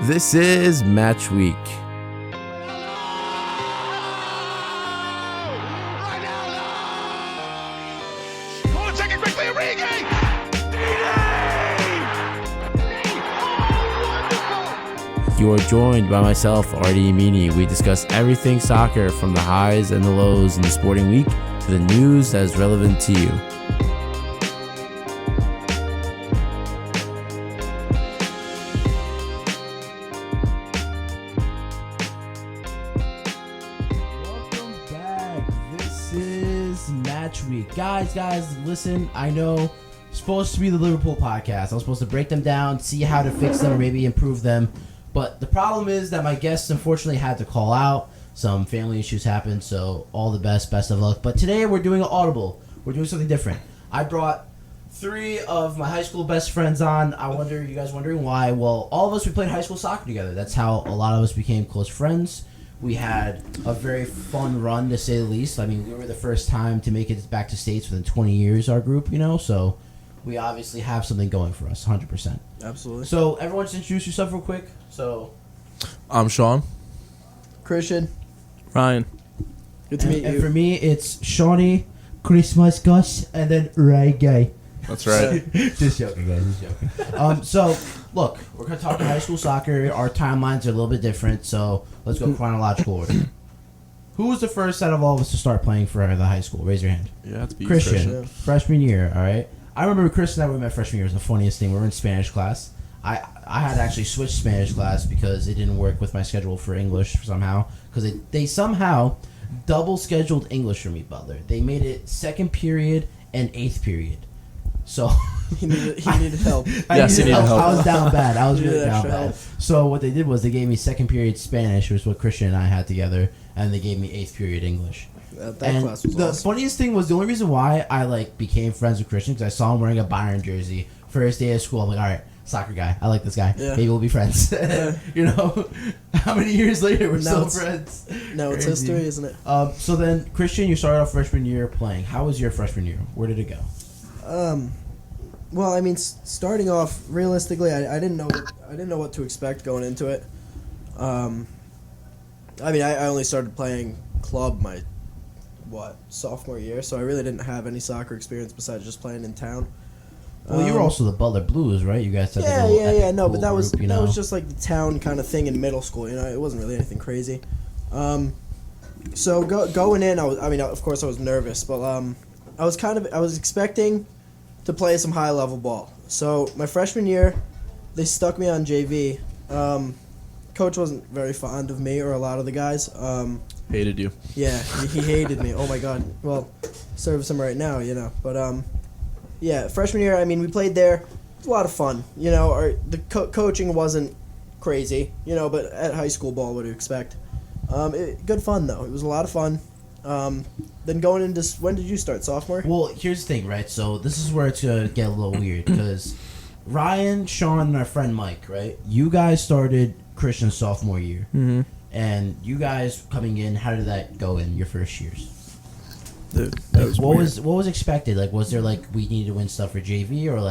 This is Matchweek. You are joined by myself, Artie Amini. We discuss everything soccer from the highs and the lows in the sporting week to the news that is relevant to you. Welcome back. This is Matchweek. Guys, listen, I know it's supposed to be the Liverpool podcast. I was supposed to break them down, see how to fix them or maybe improve them. But the problem is that my guests unfortunately had to call out. Some family issues happened, so all the best of luck. But today we're doing an audible. We're doing something different. I brought 3 of my high school best friends on. You guys wondering why? Well, all of us, we played high school soccer together. That's how a lot of us became close friends. We had a very fun run, to say the least. I mean, we were the first time to make it back to States within 20 years, our group, so we obviously have something going for us, 100%. Absolutely. So, everyone just introduce yourself real quick. I'm Sean. Christian. Ryan. Good to meet you. And for me, it's Shawnee, Christmas Gus, and then Reggae. That's right. Just joking, guys. Just joking. So, look, we're going to talk high school soccer. Our timelines are a little bit different, so let's go chronological order. Who was the first out of all of us to start playing for the high school? Raise your hand. Yeah, it's Christian. Freshman year, all right? I remember Christian and I, we met freshman year. It was the funniest thing. We were in Spanish class. I had to actually switch Spanish class because it didn't work with my schedule for English somehow. Because they somehow double scheduled English for me, Butler. They made it second period and 8th period. So he needed help. I needed help. I was down bad. I was You really needed down extra bad. help. So what they did was they gave me second period Spanish, which was what Christian and I had together, and they gave me 8th period English. That And class was the awesome. funniest thing was the only reason why I became friends with Christian because I saw him wearing a Bayern jersey first day of school. I'm like, all right, soccer guy, I like this guy. Yeah. Maybe we'll be friends. How many years later we're still it's- friends? No, it's Crazy. history, isn't it? So then, Christian, you started off freshman year playing. How was your freshman year? Where did it go? Well, I mean, starting off realistically, I didn't know what to expect going into it. I mean, I only started playing club my sophomore year, so I really didn't have any soccer experience besides just playing in town. Well, you were also the Butler Blues, right? You guys had No, but that was group, that was just like the town kind of thing in middle school. It wasn't really anything crazy. So going in, of course I was nervous, but I was expecting to play some high level ball. So my freshman year, they stuck me on JV. Coach wasn't very fond of me or a lot of the guys. Hated you. Yeah, he hated me. Oh my god. Well, service him right now, But yeah, freshman year, I mean, we played there. It was a lot of fun. The coaching wasn't crazy, but at high school ball, what do you expect? Good fun though. It was a lot of fun. Then going into when did you start? Sophomore? Well, here's the thing, right? So this is where it's gonna get a little weird because Ryan, Sean, and our friend Mike, right? You guys started Christian's sophomore year, and you guys coming in. How did that go in your first years? Dude, that was what weird. was expected? Was there we needed to win stuff for JV or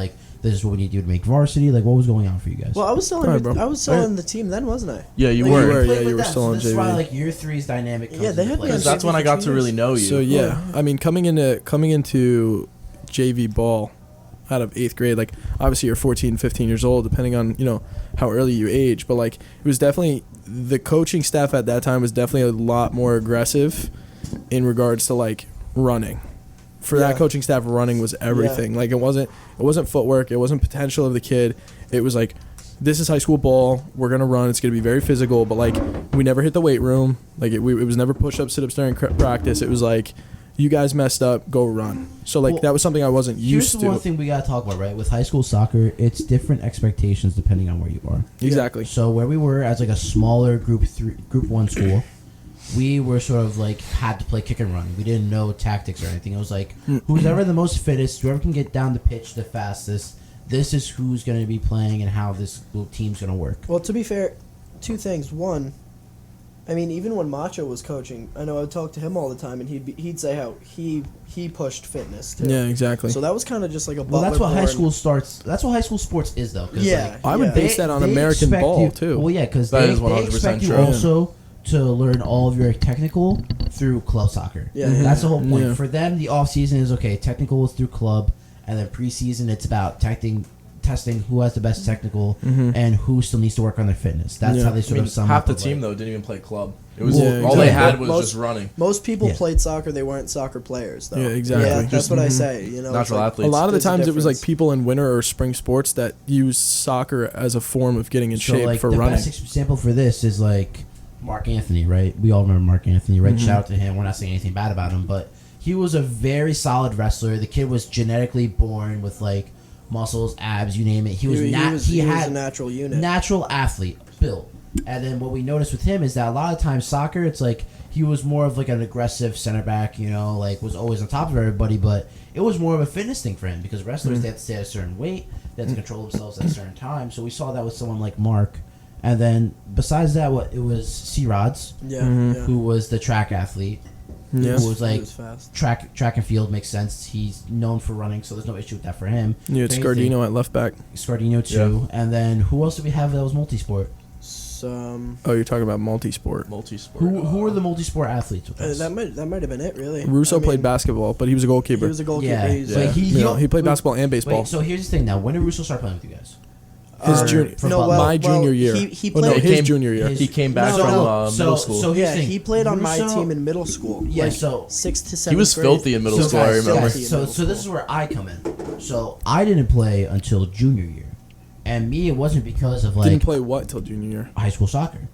this is what we need to do to make varsity? What was going on for you guys? Well, I was selling. Alright, bro. I was selling the team then, wasn't I? Yeah, you Like, were. played Yeah, with you were them, still on This is JV. why year 3's dynamic comes Yeah, they into had play. me on Because that's when I got to really know you. So yeah, I mean, coming into JV ball out of 8th grade, obviously you're 14, 15 years old, depending on how early you age. But it was definitely the coaching staff at that time was definitely a lot more aggressive in regards to running. For that coaching staff, running was everything. Yeah. It wasn't footwork, it wasn't potential of the kid. It was this is high school ball. We're gonna run. It's gonna be very physical, but we never hit the weight room. It was never push-ups, sit-ups during practice. It was you guys messed up, go run. So that was something I wasn't used to. Here's the one thing we gotta talk about, right? With high school soccer, it's different expectations depending on where you are. Exactly. So where we were as a smaller group 1 school, we were sort of had to play kick and run. We didn't know tactics or anything. It was who's ever the most fittest, whoever can get down the pitch the fastest. This is who's going to be playing and how this team's going to work. Well, to be fair, 2 things. One, I mean, even when Macho was coaching, I know I would talk to him all the time, and he'd say how he pushed fitness too. Yeah, exactly. So that was kind of just like a. Well, that's what high Butler-born- school starts. That's what high school sports is, though. 'Cause, Yeah, like, I would yeah. base that on American expect ball you, too. Well, yeah, because That they is 100% expect you true. also to learn all of your technical through club soccer. Yeah, Mhm. yeah, That's the whole point. Yeah. For them, the off season is okay. Technical is through club, and then preseason it's about testing who has the best technical Mhm. and who still needs to work on their fitness. That's Yeah. how they sort of sum half up the of, team like, though didn't even play club. It was Yeah, all they exactly. had was Most- just running. Most people Yeah. played soccer; they weren't soccer players, though. Yeah, exactly. Yeah, that's Just- what I Mhm. say. You know, it's Natural like- athletes. A lot of the There's a times it was like difference. people in winter or spring sports that use soccer as a form of getting in So shape like for the running. best example for this is like Mark Anthony, right? We all remember Mark Anthony, right? Mhm. Shout out to him. We're not saying anything bad about him, but he was a very solid wrestler. The kid was genetically born with like muscles, abs, you name it. He was he was had a natural unit. natural athlete built. And then what we noticed with him is that a lot of times soccer, it's like he was more of like an aggressive center back, you know, like was always on top of everybody, but it was more of a fitness thing for him because wrestlers they have to stay at a certain weight, they have to control themselves at a certain time. So we saw that with someone like Mark. And then besides that, it was C Rods, yeah, Mhm. yeah. who was the track athlete. Yeah. Who was He like was fast. track and field makes sense. He's known for running, so there's no issue with that for him. You had If anything, Scardino at left back. Scardino too. And then who else did we have that was multisport? Oh, you're talking about multi-sport. Multi-sport. Who were the multisport athletes with us? that might have been it, really. Russo I mean, played basketball, but he was a goalkeeper. He was a goalkeeper. Yeah, He's, but He played basketball and baseball. Wait, so here's the thing now. When did Russo start playing with you guys? His uh, junior, for no, Butler. well, my junior year. He Oh, no, played. his came- junior year. his- He came back No, from no. middle school. So here's yeah, the thing. he played on my Russo- team in middle school. Yeah, like so 6th to 7th He was grade. filthy in middle school, I guys, remember. guys, so this is where I come in. So I didn't play until junior year, and me it wasn't because of like Didn't play what till junior year? high school soccer.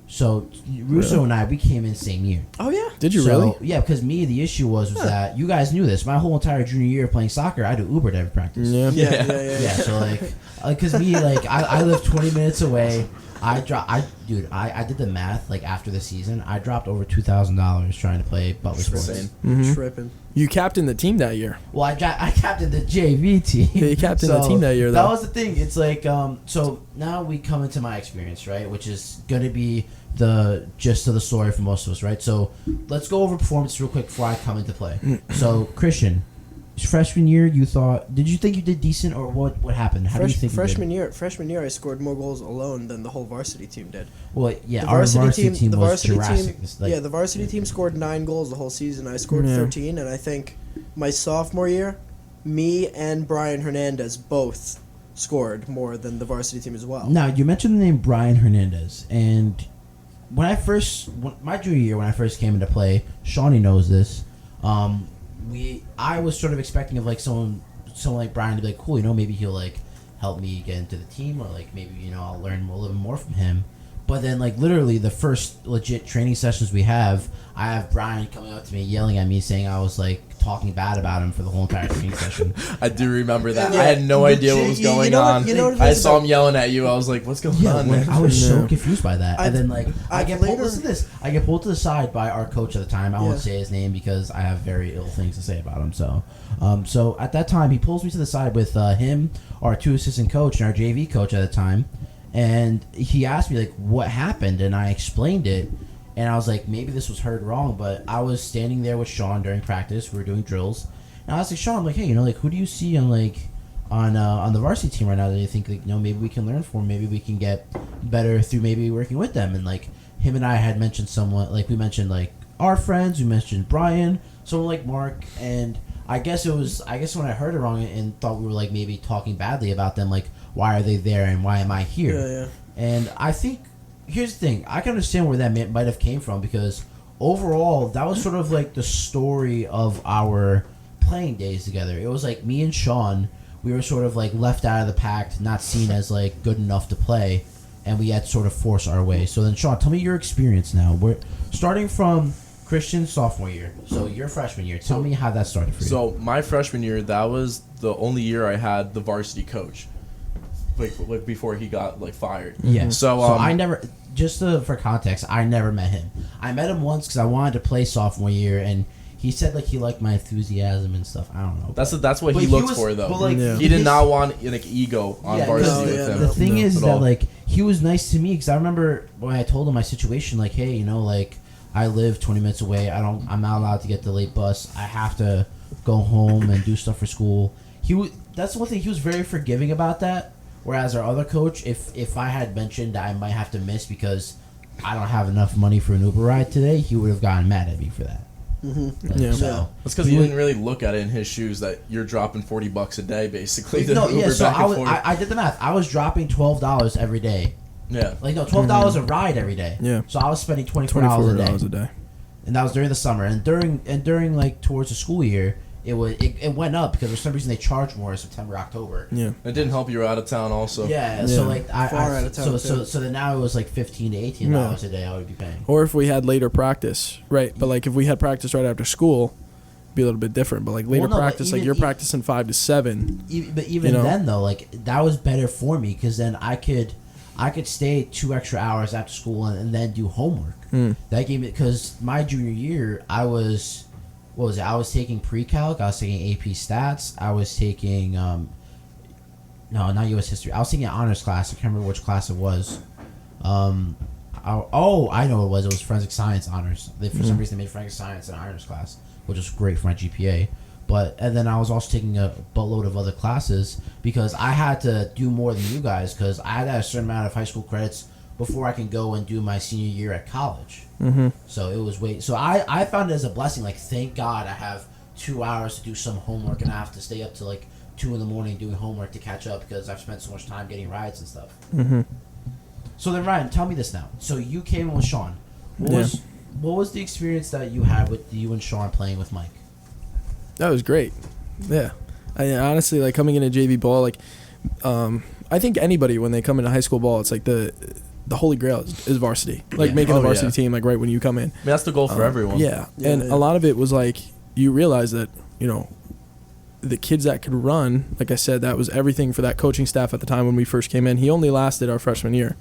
So Russo and I, we came in same year. Oh yeah. Did you So, really? Yeah, because me, the issue was that you guys knew this. My whole entire junior year of playing soccer, I do Uber to every practice. Yeah. Yeah, so like, because me, like, I live 20 minutes away. I did the math. Like after the season, I dropped over $2,000 trying to play Butler sports. Insane. Mhm. Tripping. You captained the team that year. Well, I captained the JV team. Yeah, you captained the team that year, That though. was the thing. It's like, so now we come into my experience, right? Which is going to be the gist of the story for most of us, right? So let's go over performance real quick before I come into play. So, Christian, freshman year, did you think you did decent or what happened? How do you think freshman you year, I scored more goals alone than the whole varsity team did. did? Well, yeah, The our varsity team the was varsity Jurassic. team, It's like- yeah, the varsity team scored 9 goals the whole season. I scored Yeah. 13, and I think my sophomore year, me and Brian Hernandez both scored more than the varsity team as well. Now, you mentioned the name Brian Hernandez, and my junior year, when I first came into play, Shawnee knows this. I was sort of expecting of like someone like Brian to be like, cool, you know, maybe he'll like help me get into the team, or like maybe I'll learn a little bit more from him. But then like literally the first legit training sessions we have, I have Brian coming up to me yelling at me saying I was like talking bad about him for the whole entire training session. I do remember that. Yeah, I had no idea what was you know going what- on. you know what it I is saw about- him yelling at you. I was like, "What's going Yeah, on?" like, man? I was so Yeah. confused by that. I've- And then like I I've get pulled. later- Listen to this. I get pulled to the side by our coach at the time. I Yeah. won't say his name because I have very ill things to say about him. So at that time he pulls me to the side with him, our 2 assistant coach, and our JV coach at the time, and he asked me like what happened, and I explained it. And I was like, maybe this was heard wrong, but I was standing there with Sean during practice. We were doing drills, and I was like, Sean, I'm like, hey, like, who do you see on the varsity team right now that you think like, maybe we can learn from, maybe we can get better through maybe working with them? And like him and I had mentioned someone, like we mentioned like our friends, we mentioned Brian, someone like Mark, and I guess when I heard it wrong and thought we were like maybe talking badly about them, like why are they there and why am I here? Yeah. And I think here's the thing. I can understand where that might have came from, because overall that was sort of like the story of our playing days together. It was like me and Sean, we were sort of like left out of the pack, not seen as like good enough to play, and we had to sort of force our way. So then, Sean, tell me your experience now. We're starting from Christian's sophomore year, so your freshman year. Tell me how that started for you. So my freshman year, that was the only year I had the varsity coach, like before he got like fired. Yeah. So I never, for context, I never met him. I met him once because I wanted to play sophomore year, and he said like he liked my enthusiasm and stuff. I don't know. That's what But he looked was- for though. but, like, Yeah. He did his- not want like ego on Yeah, varsity no, with yeah, him. The thing No, is at that all. like he was nice to me because I remember when I told him my situation, like, hey, you know, like I live 20 minutes away. I'm not allowed to get the late bus. I have to go home and do stuff for school. That's one thing. He was very forgiving about that. Whereas our other coach, if I had mentioned I might have to miss because I don't have enough money for an Uber ride today, he would have gotten mad at me for that. Like, Yeah. so That's because he didn't really look at it in his shoes that you're dropping $40 a day basically to no, Uber yeah. So back and forth. I did the math. I was dropping $12 every day. Yeah. Like no, $12 a ride every day. Yeah. So I was spending $24 $24 a day. and that was during the summer. And during like towards the school year, it went up because for some reason they charge more in September, October. Yeah. It didn't help you were out of town also. Yeah, Yeah. so like Far out of town, so then now it was like $15 to $18 a day I would be paying. Or if we had later practice, right? But like if we had practice right after school, it'd be a little bit different. But like later Well, no, but practice, like even- you're practicing 5 to 7. But even You know? then though, like that was better for me because then I could stay 2 extra hours after school and then do homework. That gave me because my junior year I was I was taking pre-calc, I was taking AP stats, I was taking no, not U.S. history. I was taking an honors class. I can't remember which class it was. I know what it was. It was forensic science honors. For some reason, they made forensic science an honors class, which was great for my GPA. And then I was also taking a buttload of other classes because I had to do more than you guys because I had to have a certain amount of high school credits before I can go and do my senior year at college. So it was So I found it as a blessing. Like, thank God I have 2 hours to do some homework and I have to stay up to like 2 in the morning doing homework to catch up because I've spent so much time getting rides and stuff. So then, Ryan, tell me this now. So you came in with Sean. What was the experience that you had with you and Sean playing with Mike? That was great. Yeah. I honestly, like, coming into JV ball, like, I think anybody, when they come into high school ball, it's like the holy grail is varsity. Like, Yeah. making the Oh, varsity yeah. team, like, right when you come in. I mean, that's the goal for everyone. Yeah. Yeah, And yeah. a lot of it was, like, you realize that, you know, the kids that could run, like I said, that was everything for that coaching staff at the time when we first came in. He only lasted our freshman year.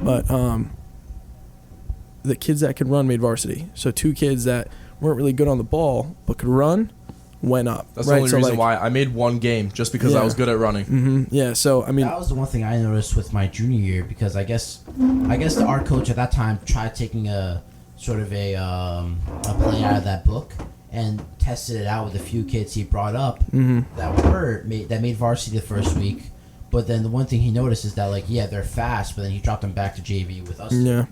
But the kids that could run made varsity. So 2 kids that weren't really good on the ball but could run went up. That's right? the only So, reason like, why I made one game just because I Yeah. was good at running. Yeah, so I mean, That was the one thing I noticed with my junior year because I guess the art coach at that time tried taking a sort of a play out of that book and tested it out with a few kids he brought up that made varsity the first week. But then the one thing he noticed is that like they're fast, but then he dropped them back to JV with us. yeah.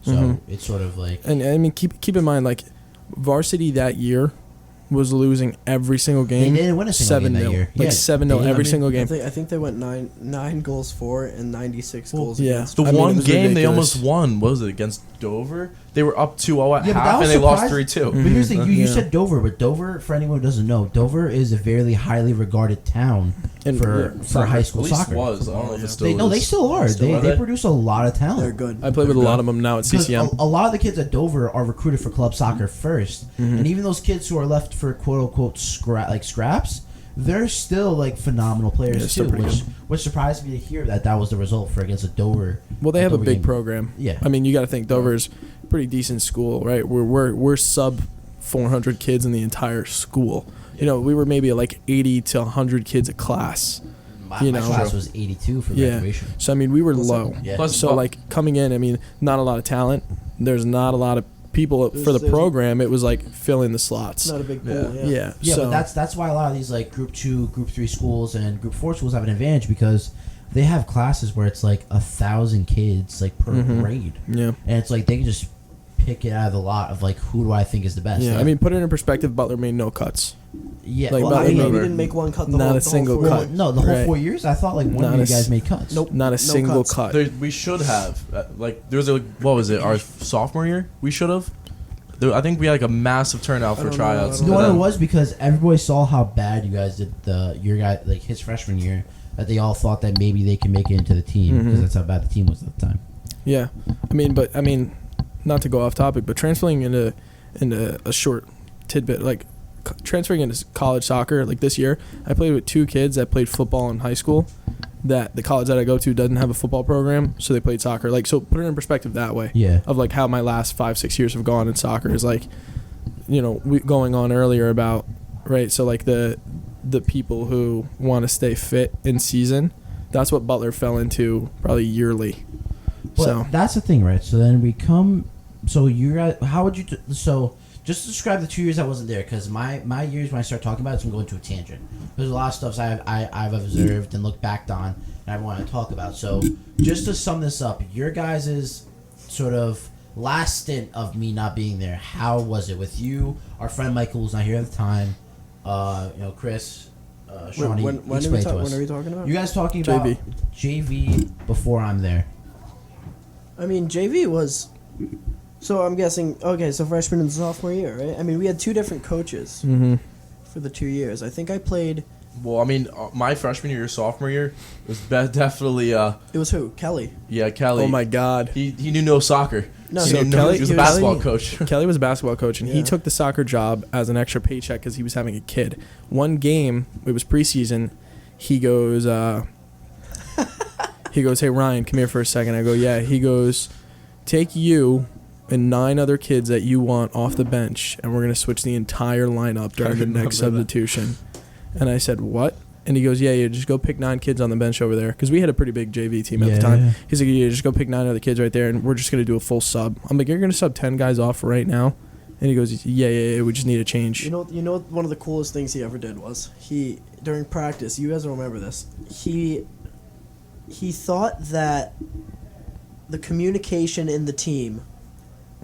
So it's sort of like And I mean, keep in mind, like, varsity that year was losing every single game. They didn't win a single game that 7-0. year. Like Yeah, 7-0 they- every I mean, single game. I think they went nine goals for and 96 goals yeah. against. The I mean, one it was game they ridiculous. almost won, what was it, against Dover? They were up 2-0 at Yeah, but that half was and they lost surprising. 3-2. But here's the thing: you Yeah. said Dover, but Dover, for anyone who doesn't know, Dover is a very highly regarded town And- for high school At least soccer. was. I don't know if it still They, is. no, they still are. Still They are they? produce a lot of talent. They're good. I play with a lot of them now at 'Cause CCM. a lot of the kids at Dover are recruited for club soccer first, and even those kids who are left for quote unquote scraps, they're still like phenomenal Yeah, players they're still too. pretty Which surprised me to hear that was the result for against a Dover. Well, they have a Dover big game. program. Yeah. I mean, you got to think Dover's a pretty decent school, right? We're sub 400 kids in the entire school. You know, we were maybe like 80 to 100 kids a class. My You my know. class was 82 for Yeah. graduation. So I mean, we were low. Yeah. Plus, So like coming in, I mean, not a lot of talent. There's not a lot of people for the There's- program. It was like filling the slots. It's not a big pool. Yeah. Yeah. Yeah. Yeah, so, but that's why a lot of these like Group 2, Group 3 schools and Group 4 schools have an advantage because they have classes where it's like 1,000 kids like per grade, yeah. and it's like they can just pick it out of the lot of like who do I think is the best. Yeah. Like, I mean, put it in perspective. Butler made no cuts. yeah, like, well, Butler I mean, we Dover. didn't make one cut. The Not whole, a single the whole cut. four- no, the whole Right. 4 years. I thought like one Not of you a guys s- made cuts. Nope. Not a No single cuts. cut. we should have. Like, there was a, what was it, our sophomore year? We should have. I think we had like a massive turnout for I don't know, tryouts. I You know don't what but it then- was because everybody saw how bad you guys did your guy like his freshman year that they all thought that maybe they can make it into the team because that's how bad the team was at the time. Yeah. I mean, not to go off topic, but transferring into a short tidbit, like transferring into college soccer, like this year, I played with 2 kids that played football in high school. That the college that I go to doesn't have a football program, so they played soccer. Like, so put it in perspective that way. Yeah. Of like how my last 5-6 years have gone in soccer is like, going on earlier about, right, so like the people who want to stay fit in season, that's what Butler fell into probably yearly. But So that's the thing, right? So then we come. So you're at, how would you? So just describe the 2 years I wasn't there, because my years when I start talking about it, it's gonna go into a tangent. There's a lot of stuff I've observed and looked back on, and I want to talk about. So just to sum this up, your guys' sort of last stint of me not being there, how was it with you? Our friend Michael was not here at the time. Chris. Sean, when are we talking about? You guys talking about JV before I'm there? I mean, JV was. So I'm guessing. Okay, so freshman and sophomore year, right? I mean, we had two different coaches for the 2 years. I think I played. Well, I mean, my freshman year, sophomore year was definitely. It was who? Kelly. Yeah, Kelly. Oh my God. He knew no soccer. No, So Kelly- he was a basketball coach. Kelly was a basketball coach, and he Yeah. took the soccer job as an extra paycheck because he was having a kid. One game, it was preseason. He goes, "Hey Ryan, come here for a second." I go, "Yeah." He goes, "Take you and 9 other kids that you want off the bench, and we're gonna switch the entire lineup during the next remember that. substitution." And I said, "What?" And he goes, yeah, just go pick 9 kids on the bench over there. Because we had a pretty big JV team at the time. Yeah. He's like, yeah, just go pick 9 other kids right there, and we're just going to do a full sub. I'm like, you're going to sub 10 guys off right now? And he goes, yeah, we just need a change. You know, one of the coolest things he ever did was during practice. You guys don't remember this. He thought that the communication in the team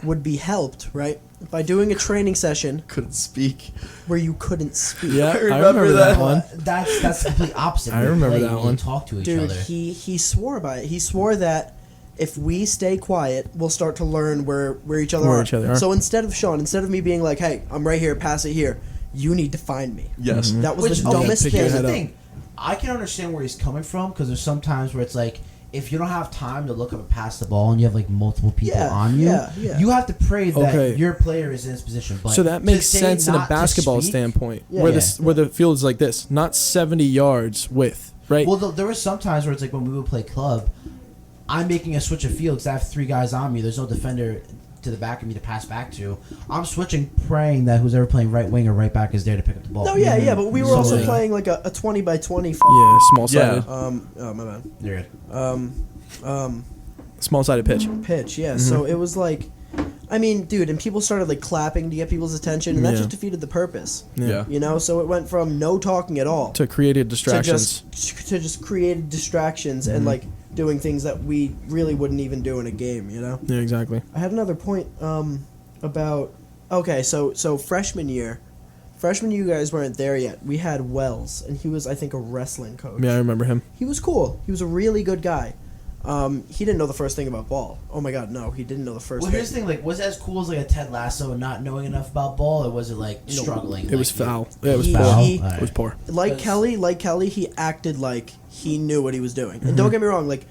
would be helped, right, by doing a training session Couldn't speak. where you couldn't speak. Yeah, I remember that one. That's the complete opposite. I We remember play that and one. Talk to each Dude, other. he swore by it. He swore that if we stay quiet, we'll start to learn where each other Where are. each other are. So instead of me being like, hey, I'm right here, pass it here, you need to find me. Yes. That was Which, the okay, dumbest pick your here's thing. the head up. thing. I can understand where he's coming from, because there's some times where it's like, if you don't have time to look up and pass the ball and you have like multiple people Yeah, on you, yeah. you have to pray that Okay. your player is in his position. But So that to makes say sense in a not to basketball speak- standpoint, Yeah. where Yeah. where the field is like this, not 70 yards width, right? Well, there were some times where it's like when we would play club, I'm making a switch of field because I have 3 guys on me. There's no defender to the back of me to pass back to. I'm switching, praying that who's ever playing right wing or right back is there to pick up the ball. No, yeah, but we were So, also like- playing like a 20 by 20. Yeah, small sided, Oh my bad. You're good. small sided pitch. Pitch, yeah. So it was like, I mean, dude, and people started like clapping to get people's attention, and that Yeah. just defeated the purpose. Yeah. You know, so it went from no talking at all To created distractions. to just created distractions and like doing things that we really wouldn't even do in a game. You know. Yeah, exactly. I had another point about. Okay, so freshman year, you guys weren't there yet. We had Wells, and he was, I think, a wrestling coach. Yeah, I remember him. He was cool. He was a really good guy. He didn't know the first thing about ball. Oh my god, no, he didn't know the first Well, thing. here's the thing: like, was it as cool as like a Ted Lasso and not knowing enough about ball, or was it like struggling? It was like, foul. Yeah, it was He- poor. he- It was poor. Like Because- Kelly, he acted like he knew what he was doing. And don't get me wrong, like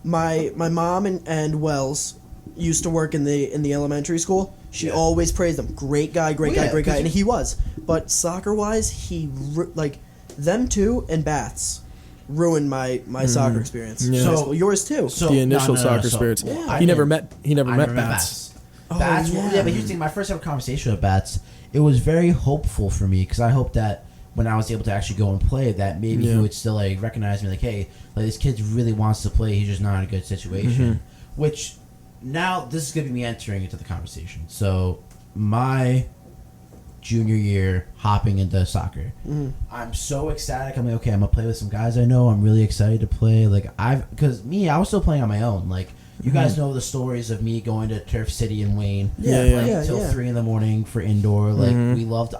my mom and Wells used to work in the elementary school. She always praised him. Great guy, great Well, guy, yeah, great guy, 'cause and he was. But soccer wise, like them two and Baths ruined my soccer experience. Yeah. So So- yours too. So The initial no, soccer so- spirits. Yeah. He never I met never Bats. Oh, Bats, yeah. yeah, but here's the thing: my first ever conversation with Bats, it was very hopeful for me because I hoped that when I was able to actually go and play, that maybe he Yeah. would still like recognize me, like, hey, like this kid really wants to play. He's just not in a good situation. Which now this is gonna be me entering into the conversation. So my junior year, hopping into soccer, I'm so ecstatic. I'm like, okay, I'm gonna play with some guys I know. I'm really excited to play. Like I was still playing on my own. Like you guys know the stories of me going to Turf City and Wayne, Yeah, playing yeah, till yeah. 3 a.m. for indoor. Like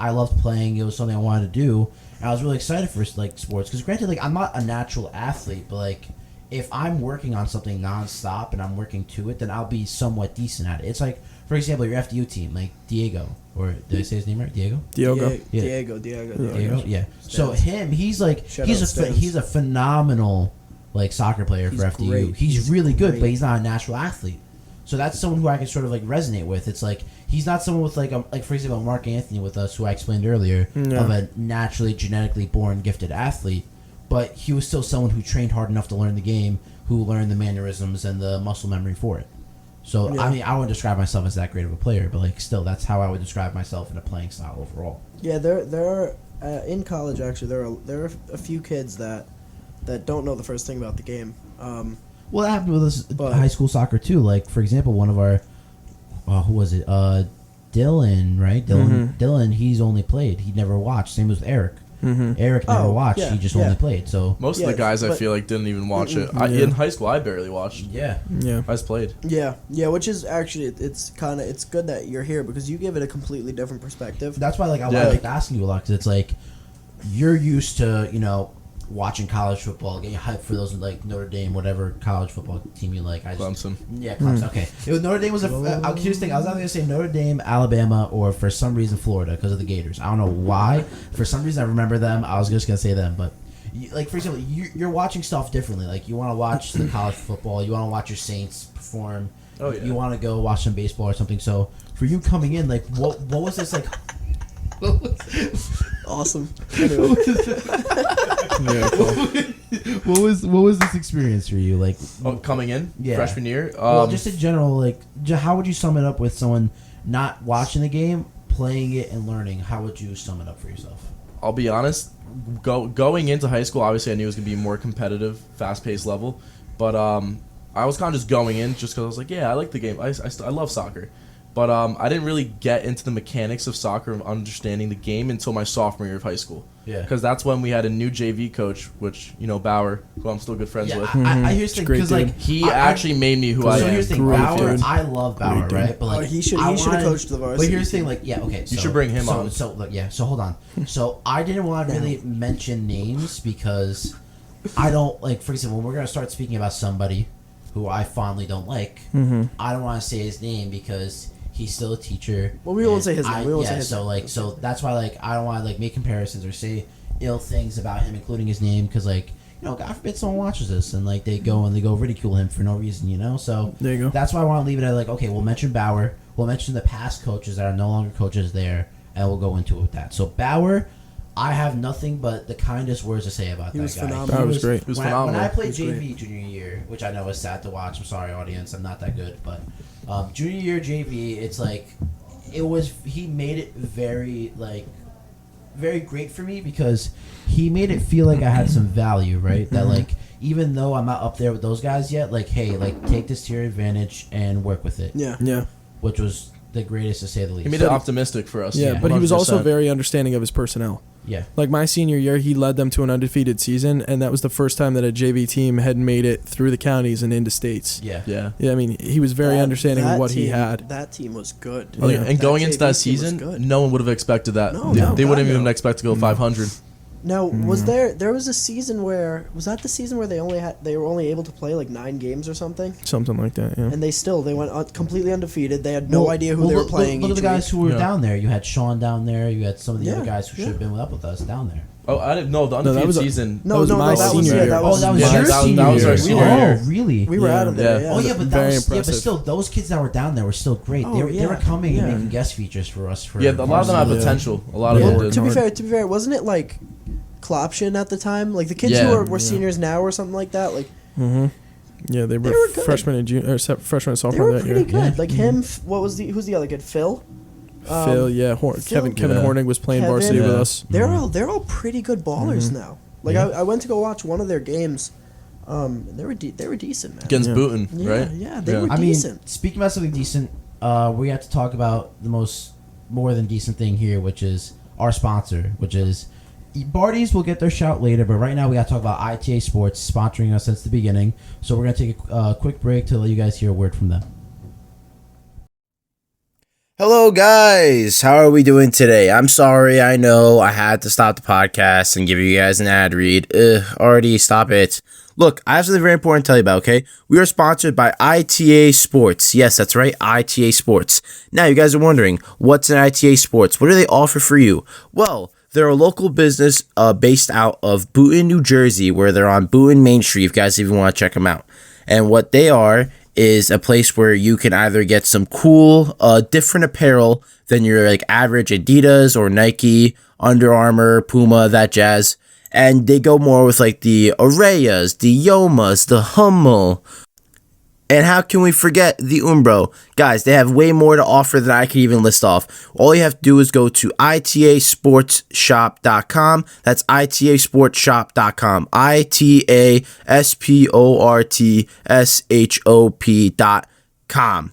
I loved playing. It was something I wanted to do. And I was really excited for like sports because granted, like I'm not a natural athlete, but like if I'm working on something nonstop and I'm working to it, then I'll be somewhat decent at it. It's like, for example, your FDU team, like Diego, or did I say his name right? Diego. Diogo. Yeah. Diego. Diego, yeah. So Stans. him, he's like Shout he's out Stans. he's a phenomenal like soccer player He's for FDU. great. He's really good, great. but he's not a natural athlete. So that's someone who I can sort of like resonate with. It's like he's not someone with like for example Mark Anthony with us, who I explained earlier, No. of a naturally genetically born gifted athlete, but he was still someone who trained hard enough to learn the game, who learned the mannerisms and the muscle memory for it. So Yeah. I mean, I wouldn't describe myself as that great of a player, but like still, that's how I would describe myself in a playing style overall. Yeah, there are in college actually there are a few kids that don't know the first thing about the game. Well, that happened with us But- high school soccer too. Like for example, one of our who was it? Dylan, right? Dylan, he's only played. He never watched. Same with Eric. Eric never watched. yeah, He just yeah. only played. So Most of Yeah, the guys I but- feel like didn't even watch it. Yeah. In high school, I barely watched. yeah, Yeah. I just played. Yeah, which is actually it's good that you're here because you give it a completely different perspective. that's why like I Yeah. like asking you a lot because it's like you're used to watching college football, getting hyped for those like Notre Dame, whatever college football team you like. Clemson. Yeah, Clemson. Okay, Notre Dame was here's the thing. I was either gonna say Notre Dame, Alabama, or for some reason Florida because of the Gators. I don't know why. For some reason I remember them. I was just gonna say them, but like for example, you're watching stuff differently. Like you want to watch the college football. You want to watch your Saints perform. Oh, yeah. You want to go watch some baseball or something. So for you coming in, like what was this like? Awesome. Anyway. Yeah. Cool. What was this experience for you? Like Coming in Yeah. freshman year. well, just in general, like how would you sum it up with someone not watching the game, playing it, and learning? How would you sum it up for yourself? I'll be honest. Going into high school, obviously I knew it was gonna be a more competitive, fast-paced level, but I was kind of just going in just because I was like, yeah, I like the game. I love soccer, but I didn't really get into the mechanics of soccer and understanding the game until my sophomore year of high school. Yeah. Because that's when we had a new JV coach, which Bauer, who I'm still good friends Yeah, with. I here's the thing Great because dude. like He I- actually made me who I so am. here's the thing, Great Bauer. dude. I love Bauer, Great dude. right? But like He should I have wanted- coached the varsity. But here's the thing, like okay, You should bring him on. So look, yeah. So hold on. So I didn't want to really mention names because I don't like. For example, when we're gonna start speaking about somebody who I fondly don't like, I don't want to say his name because he's still a teacher. Well, we won't and say his name. We won't say his so name. like so that's why like I don't want to like make comparisons or say ill things about him, including his name, because like God forbid someone watches this and like they go ridicule him for no reason, So There you go. that's why I want to leave it at like okay, we'll mention Bauer, we'll mention the past coaches that are no longer coaches there, and we'll go into it with that. So Bauer, I have nothing but the kindest words to say about He that was guy. phenomenal. That was great. He was when phenomenal. I played He was JV junior year, which I know is sad to watch. I'm sorry, audience, I'm not that good, but junior year JV, it's like he made it very great for me because he made it feel like I had some value, right? That like even though I'm not up there with those guys yet, like hey, like take this to your advantage and work with it. Yeah. Yeah. Which was the greatest to say the least. He made it optimistic for us. Yeah, but he was also 100%. very understanding of his personnel. Yeah. Like my senior year, he led them to an undefeated season, and that was the first time that a JV team had made it through the counties and into states. Yeah. Yeah. Yeah, I mean, he was very understanding of what he team- had. That team was good. Oh, yeah. And going JV into that team was season, good. no one would have expected that. No, they no, they wouldn't God, even no. expect to go 500. Now, was there was a season where was that the season where they were only able to play like 9 games or something, Something like that, yeah. and they went completely undefeated. They had no Well- idea who well, they were look- playing. Look at each the guys week. who were Yeah. down there. You had Sean down there. You had some of the Yeah, other guys who should yeah. have been up with us down there. Oh, I didn't know the that undefeated was a- season. No, That was no, my no, that was senior yeah, year. that Oh, was that was Yeah, your that was senior our year. senior Oh, year. really? we were Yeah. out of there. Yeah. Oh Yeah. yeah, but Very that was but impressive. still, those kids that were down there were still great. Oh, they were yeah. coming and Yeah. making guest features for us. For Yeah, a lot of them have Yeah. potential. A lot of Yeah. them Well, did. to be fair, wasn't it like Klopshin at the time? Like the kids Yeah. who were seniors now or something like that. Like Yeah, they were good. freshmen and junior, freshman and they sophomore were that pretty year. good. Yeah. Like him. Who's the other kid? Phil. Phil, yeah, Kevin Yeah. Hornig was playing Kevin, varsity with Yeah. us. They're all pretty good ballers now. Like Yeah. I went to go watch one of their games. And they were decent, man. Against Yeah. Booton, Yeah, right? yeah, they were I mean, decent. speaking about something decent, we have to talk about the more than decent thing here, which is our sponsor, which is Bardi's. Will get their shout later, but right now we got to talk about ITA Sports sponsoring us since the beginning. So we're gonna take a quick break to let you guys hear a word from them. Hello, guys. How are we doing today? I'm sorry. I know I had to stop the podcast and give you guys an ad read. Already stop it. Look, I have something very important to tell you about, okay? We are sponsored by ITA Sports. Yes, that's right, ITA Sports. Now, you guys are wondering, what's an ITA Sports? What do they offer for you? Well, they're a local business based out of Boonton, New Jersey, where they're on Boonton Main Street, if you guys even want to check them out. And what they are is a place where you can either get some cool, different apparel than your like average Adidas or Nike, Under Armour, Puma, that jazz. And they go more with like the Arayas, the Yomas, the Hummel. And how can we forget the Umbro? Guys, they have way more to offer than I can even list off. All you have to do is go to itasportshop.com. That's itasportshop.com. itasportshop.com.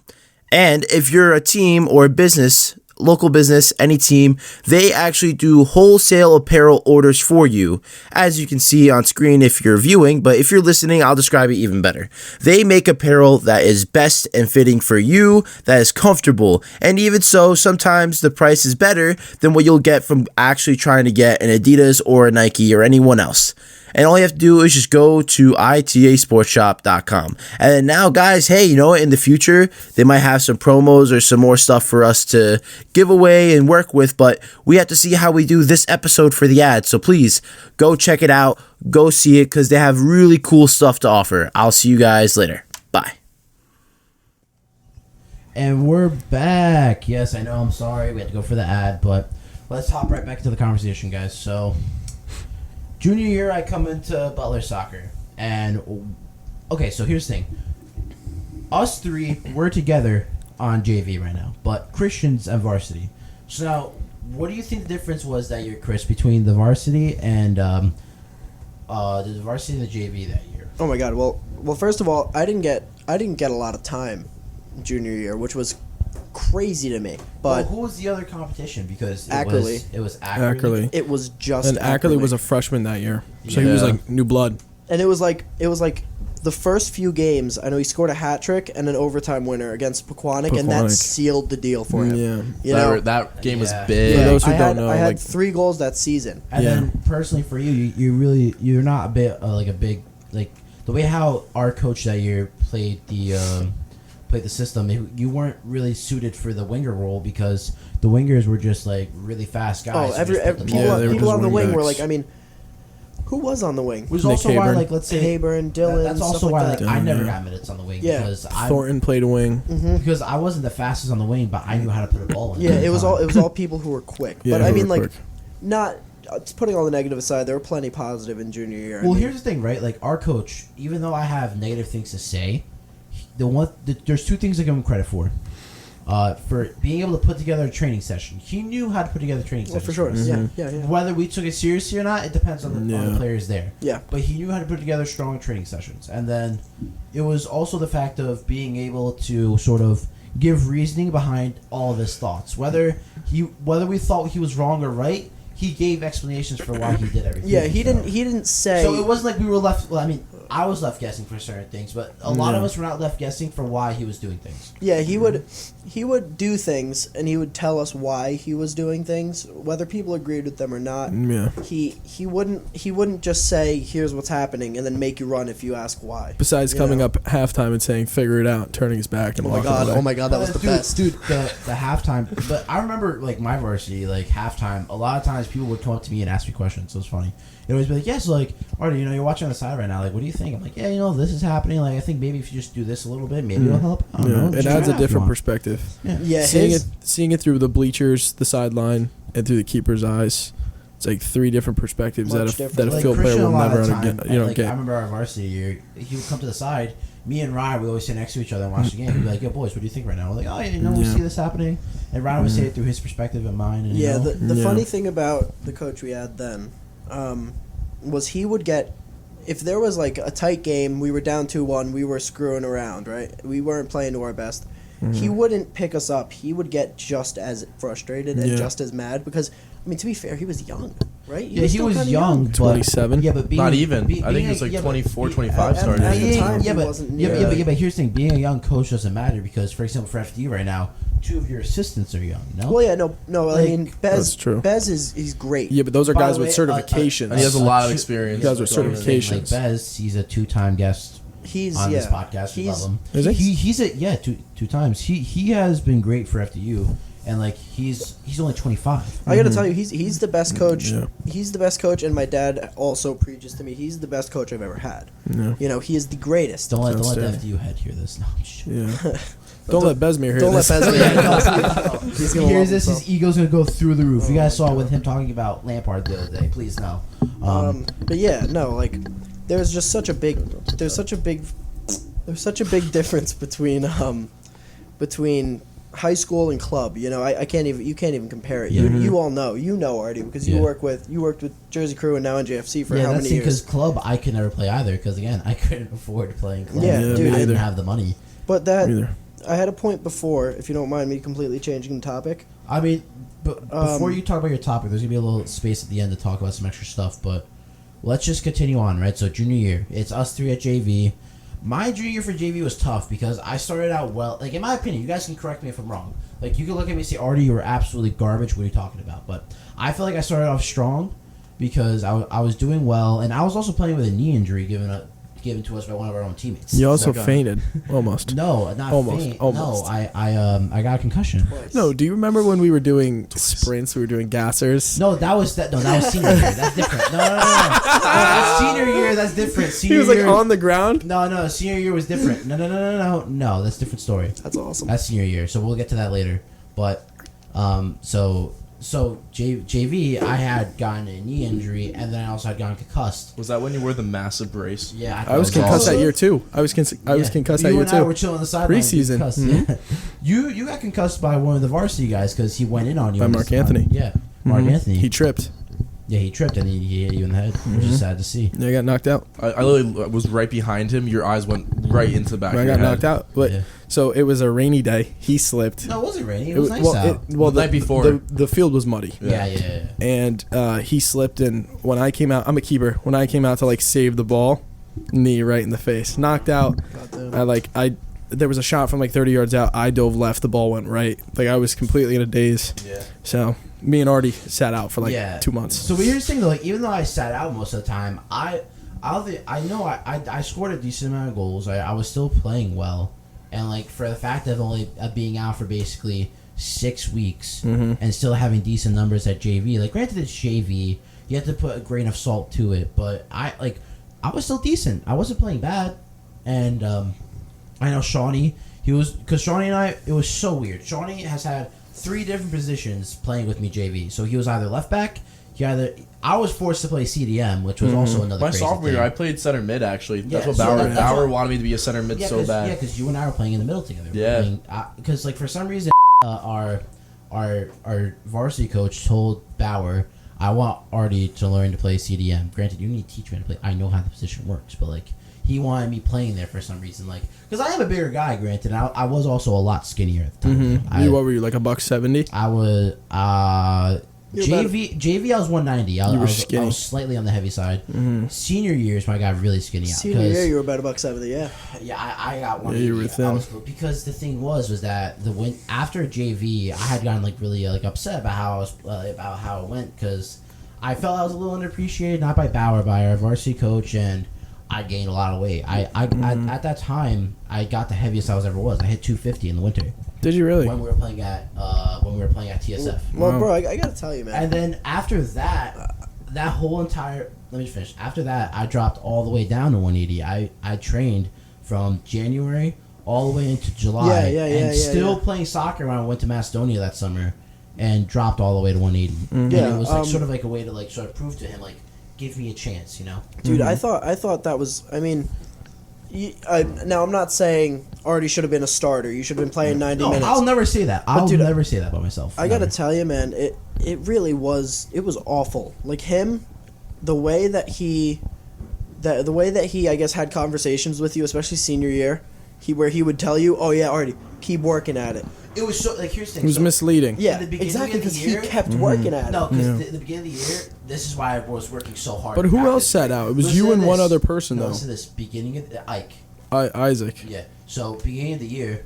And if you're a team or a business, local business, any team, they actually do wholesale apparel orders for you, as you can see on screen if you're viewing, but if you're listening, I'll describe it even better. They make apparel that is best and fitting for you, that is comfortable, and even so, sometimes the price is better than what you'll get from actually trying to get an Adidas or a Nike or anyone else. And all you have to do is just go to itasportshop.com. And then now, guys, hey, you know what? In the future, they might have some promos or some more stuff for us to give away and work with. But we have to see how we do this episode for the ad. So please go check it out. Go see it because they have really cool stuff to offer. I'll see you guys later. Bye. And we're back. Yes, I know. I'm sorry. We had to go for the ad. But let's hop right back into the conversation, guys. So junior year, I come into Butler soccer, and okay, so here's the thing. Us three, we're together on JV right now, but Christian's at Varsity. So now, what do you think the difference was that year, Chris, between the Varsity and the Varsity and the JV that year? Oh my God. Well, first of all, I didn't get a lot of time junior year, which was crazy to me. But who was the other competition? Because Ackerley. It was Ackerley. It was just And Ackerley was a freshman that year, so he was Yeah. like new blood. and it was like the first few games. I know he scored a hat trick and an overtime winner against Pequannock, and that Pequannock. sealed the deal for him. Yeah. You know, That game was Yeah. big. For those who I don't had know, 3 goals that season. And Yeah. then personally for you, you're not a bit like a big like the way how our coach that year played the system. You weren't really suited for the winger role because the wingers were just like really fast guys. Oh, who every just put the people, ball Yeah, they were in. people just on the wing were wingbacks. like, I mean, who was on the wing? Which is Nick also why, Hayburn. like, let's say Hayburn, Dillon, That's stuff also like why, that. like, I never Yeah. got minutes on the wing Yeah. because Thornton played a wing. because I wasn't the fastest on the wing, but I knew how to put a ball in. Yeah, at the it was time. all people who were quick. Yeah, but I who mean, were like, quick. not putting all the negative aside, there were plenty positive in junior year. Well, I mean, here's the thing, right? Like our coach, even though I have negative things to say, there's 2 things I give him credit for being able to put together a training session. He knew how to put together a training well, session. for sure. us. Yeah. Whether we took it seriously or not, it depends on the Yeah. players there. Yeah. But he knew how to put together strong training sessions. And then it was also the fact of being able to sort of give reasoning behind all of his thoughts. Whether we thought he was wrong or right, he gave explanations for why he did everything. Yeah, he So- didn't say. So it wasn't like we were left. Well, I mean, I was left guessing for certain things, but a lot of Yeah. us were not left guessing for why he was doing things. Yeah, he would do things, and he would tell us why he was doing things, whether people agreed with them or not. Yeah. He wouldn't just say, "Here's what's happening," and then make you run if you ask why. Besides You coming know? up at halftime and saying "figure it out," turning his back and walking away. Oh my God, that was the dude, best. dude. The halftime. But I remember like my varsity, like halftime. A lot of times people would come up to me and ask me questions. It was funny. It always be like, "Yes, like Artie, you're watching on the side right now. Like, what do you think?" I'm like, "Yeah, this is happening. Like, I think maybe if you just do this a little bit, maybe it'll help." I don't know. Yeah, Just it try adds out a if you different want. perspective. Yeah, Seeing it through the bleachers, the sideline, and through the keeper's eyes, it's like 3 different perspectives Much that different. a Like field player Christian, will a lot never of the time, get. I Get. remember our varsity year. He would come to the side. Me and Ryan would always sit next to each other and watch the game. He'd be like, "Yo, boys, what do you think right now?" We're like, "Oh, yeah, we Yeah. see this happening." And Ryan would say it through his perspective and mine. And, Yeah, the Yeah. funny thing about the coach we had then was he would get, if there was like a tight game, we were down 2-1, we were screwing around, right? We weren't playing to our best. He wouldn't pick us up. He would get just as frustrated and Yeah. just as mad because, I mean, to be fair, he was young, right? Yeah, he still was kinda young. But, 27? Yeah, but being, Not even. be- I think being he was a- like yeah, but 24, be- 25 at- started. at the Being- time, yeah, he but, wasn't yeah, near but, yeah, but, that. yeah, but here's the thing: being a young coach doesn't matter because, for example, for FDU right now, 2 of your assistants are young. No, Well, yeah, no. I Like, mean, That's true. Bez he's great. Yeah, but those are By guys the with way, certifications. And he has a lot of experience. Guys with going in. certifications. like Bez, he's a 2-time guest He's on this podcast. We love him. Is he? He's a two times. He has been great for FDU, and like he's only 25. I gotta tell you, he's the best coach. Yeah. He's the best coach, and my dad also preaches to me. He's the best coach I've ever had. Yeah. He is the greatest. Don't let the Outstanding. FDU head hear this. No, I'm just joking. Yeah. Don't let Besmere hear Don't let this. Bez. If He's he gonna hears love this, himself. his ego's gonna go through the roof. You guys Oh saw my with him talking about Lampard the other day. Please no. But yeah, no, like there's such a big There's such a big difference between high school and club. You know, I can't even. You can't even compare it. You all know. You know already because you worked with Jersey Crew and now in JFC for how many years? Because club I could never play either. Because again, I couldn't afford playing club. Yeah, dude, I didn't have the money. But I had a point before. If you don't mind me completely changing the topic. I mean, but before you talk about your topic, there's gonna be a little space at the end to talk about some extra stuff. But let's just continue on, right? So junior year, it's us three at JV. My junior year for JV was tough because I started out well. Like, in my opinion, you guys can correct me if I'm wrong. Like, you can look at me and say, Artie, you were absolutely garbage. What are you talking about? But I feel like I started off strong because I was doing well. And I was also playing with a knee injury given to us by one of our own teammates. You also fainted, almost. No, not faint. Almost. No, I got a concussion. No, do you remember when we were doing sprints? We were doing gassers. No, that was senior year. That's different. No. That's senior year. That's different. Senior He was like year, on the ground. No. Senior year was different. No. That's a different story. That's awesome. That's senior year. So we'll get to that later. But so JV, I had gotten a knee injury, and then I also had gotten concussed. Was that when you wore the massive brace? Yeah, I was concussed that year too. I was concussed that year You and I too. were chilling on the sideline. Preseason. Yeah. You got concussed by one of the varsity guys because he went in on you. By Mark Anthony. Yeah, Mark Anthony. He tripped. Yeah, he tripped and he hit you in the head, which is sad to see. Yeah, I got knocked out. I literally was right behind him. Your eyes went right into the back of I your got head. knocked out. But so it was a rainy day. He slipped. No, it wasn't rainy. It was nice out. The night before. The field was muddy. Yeah. And he slipped, and when I came out, I'm a keeper. When I came out to like save the ball, knee right in the face, knocked out. There was a shot from like 30 yards out. I dove left. The ball went right. Like I was completely in a daze. Yeah. So me and Artie sat out for like 2 months. So here's the thing though. Like even though I sat out most of the time, I scored a decent amount of goals. I was still playing well, and like for the fact of being out for basically 6 weeks and still having decent numbers at JV. Like granted it's JV, you have to put a grain of salt to it, but I was still decent. I wasn't playing bad, and I know Shawnee. Because Shawnee and I, it was so weird. Shawnee has had 3 different positions playing with me JV. So he was either left back. I was forced to play CDM, which was also another. My crazy sophomore thing. year, I played center mid. Actually, that's Yeah, what so Bauer wanted me to be a center mid so bad. Yeah, because you and I were playing in the middle together. Yeah. Because like for some reason, our varsity coach told Bauer, "I want Artie to learn to play CDM. Granted, you need to teach me how to play. I know how the position works, but like." He wanted me playing there for some reason, like because I am a bigger guy. Granted, I was also a lot skinnier at the time. What were you, like $170? I was JV. I was 190. I was slightly on the heavy side. Senior year is when I got really skinny. Senior year, you were about $170. Yeah. Yeah, I got 180. Yeah, you were thin. Because the thing was that after JV, I had gotten like really upset about how it went because I felt I was a little underappreciated, not by Bauer, by our varsity coach, and I gained a lot of weight. At that time, I got the heaviest I ever was. I hit 250 in the winter. Did you really? When we were playing at TSF. Well, bro, I gotta tell you, man. And then after that, let me finish. After that, I dropped all the way down to 180. I trained from January all the way into July, and still playing soccer when I went to Macedonia that summer, and dropped all the way to 180. And it was like sort of like a way to like sort of prove to him like. Give me a chance, you know. Dude, I thought that was. I mean, now I'm not saying Artie should have been a starter. You should have been playing 90 minutes. I'll never say that. I'll never say that by myself. I gotta tell you, man, it really was. It was awful. Like him, the way that he, I guess had conversations with you, especially senior year, where he would tell you, "Oh yeah, Artie, keep working at it." It was so like here's the thing. It was misleading. Yeah, the beginning exactly, of the because year, he kept working at it. No, because the beginning of the year, this is why I was working so hard. But who else sat out? It was Listen you to and one this. other person, No, though. listen to this. Beginning of Ike. Isaac. Yeah. So beginning of the year.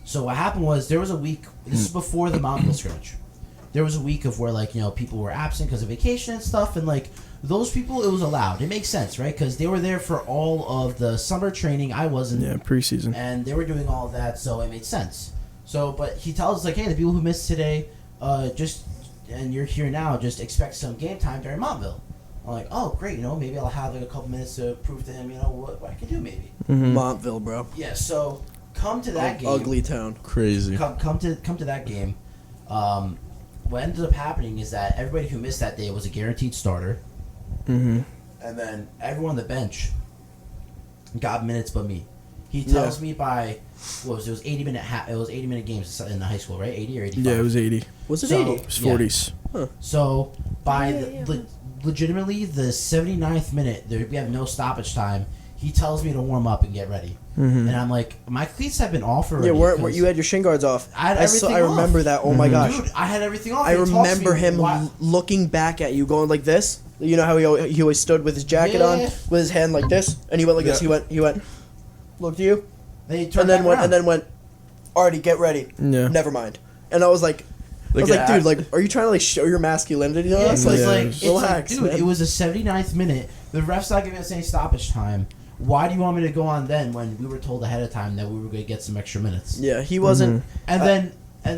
So what happened was there was a week. This is before the Mountville scrimmage. There was a week of where people were absent because of vacation and stuff, and like those people, it was allowed. It makes sense, right? Because they were there for all of the summer training. I wasn't. Yeah, preseason. And they were doing all of that, so it made sense. So, but he tells us like, hey, the people who missed today, and you're here now, just expect some game time during Montville. I'm like, oh, great, maybe I'll have like a couple minutes to prove to him, what I can do, maybe. Montville, bro. Yeah. So come to that game. Ugly town. Crazy. Come to that game. What ended up happening is that everybody who missed that day was a guaranteed starter. And then everyone on the bench got minutes but me. He tells me by what was it? Was 80-minute it was 80-minute games in the high school, right? 80 or 85. Yeah, it was 80. Was it So- 80? It was 40s. So by legitimately the 79th minute, we have no stoppage time. He tells me to warm up and get ready, and I'm like, my cleats have been off already. Yeah, where you had your shin guards off. I had everything I remember off. that. Oh my gosh. Dude, I had everything off. I He talks to remember me, him why- looking back at you, going like this. You know how he always stood with his jacket on, Yeah. with his hand like this, and he went like this. He went, looked at you, Then he and turned then back went, around. and then went, Artie, get ready. Yeah. Never mind. And I was like, dude, like, are you trying to like show your masculinity to Yeah, us? Like, it's like, Yeah. it's like, relax, dude, man. it was the 79th minute. The ref's not giving us any stoppage time. Why do you want me to go on then when we were told ahead of time that we were going to get some extra minutes? yeah, he wasn't. And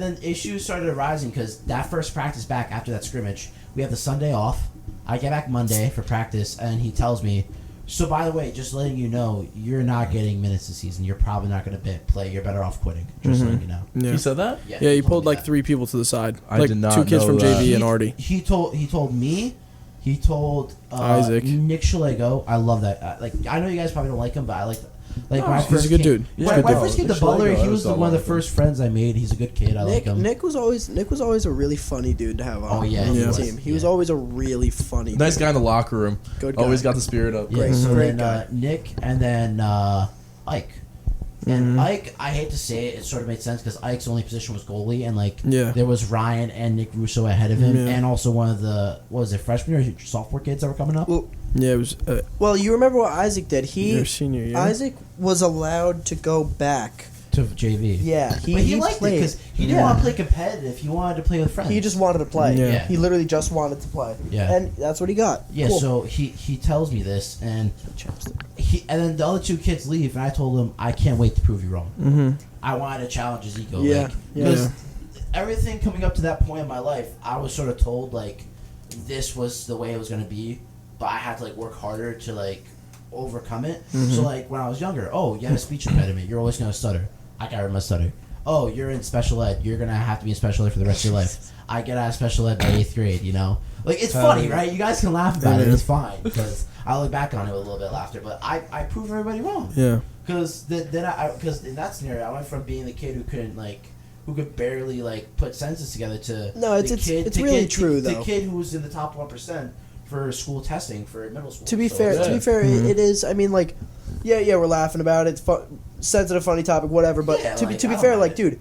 then issues started arising because that first practice back after that scrimmage, we have the Sunday off. I get back Monday for practice, and he tells me, so by the way, just letting you know, you're not getting minutes this season. You're probably not going to play. You're better off quitting. Just letting you know. Yeah. He said that? Yeah, he told pulled me like that. 3 people to the side. I like did not 2 kids know from that. JV and Artie. He told me. He told Isaac. Nick Shalego. I love that. I know you guys probably don't like him, but I like. Like when I he's first a good came, dude. He's When a good I dude. first came to Nick Butler, Shalego, he I was don't one of the like him. first friends I made. He's a good kid. I like him. Nick was always a really funny dude to have on Oh, yeah, the he was. team. He was Yeah. always a really funny Nice dude. guy in the locker room. Good guy. Always got the spirit up. Yeah, Great, so great then Nick and then Ike. And Ike, I hate to say it, it sort of made sense because Ike's only position was goalie, and like there was Ryan and Nick Russo ahead of him, and also one of the freshman or sophomore kids that were coming up. Yeah, it was Well, you remember what Isaac did? your senior year. Isaac was allowed to go back. To JV. Yeah, But he liked played. it because he didn't want to play competitive. He wanted to play with friends. He just wanted to play. Yeah. He literally just wanted to play. Yeah. And that's what he got. Yeah, Cool. so he tells me this, and then the other 2 kids leave, and I told him I can't wait to prove you wrong. Mm-hmm. I wanted to challenge his ego. Yeah, like, yeah. because everything coming up to that point in my life, I was sort of told like this was the way it was gonna be, but I had to like work harder to like overcome it. So like when I was younger, oh, you have a speech impediment, you're always gonna stutter. I got rid of my stutter. Oh, you're in special ed, you're gonna have to be in special ed for the rest of your life. I get out of special ed by 8th grade, you know? Like, it's funny, right? You guys can laugh about it, it's fine, because I look back on it with a little bit of laughter, but I prove everybody wrong. Yeah. Because because in that scenario, I went from being the kid who could barely like put sentences together to No, it's really true, the though. kid who was in the top 1% for school testing for middle school. To be So, fair, yeah. it is. I mean, like, yeah, we're laughing about it. It's sensitive, funny topic, whatever. But Yeah, to like, be I don't fair, mind like, it. dude,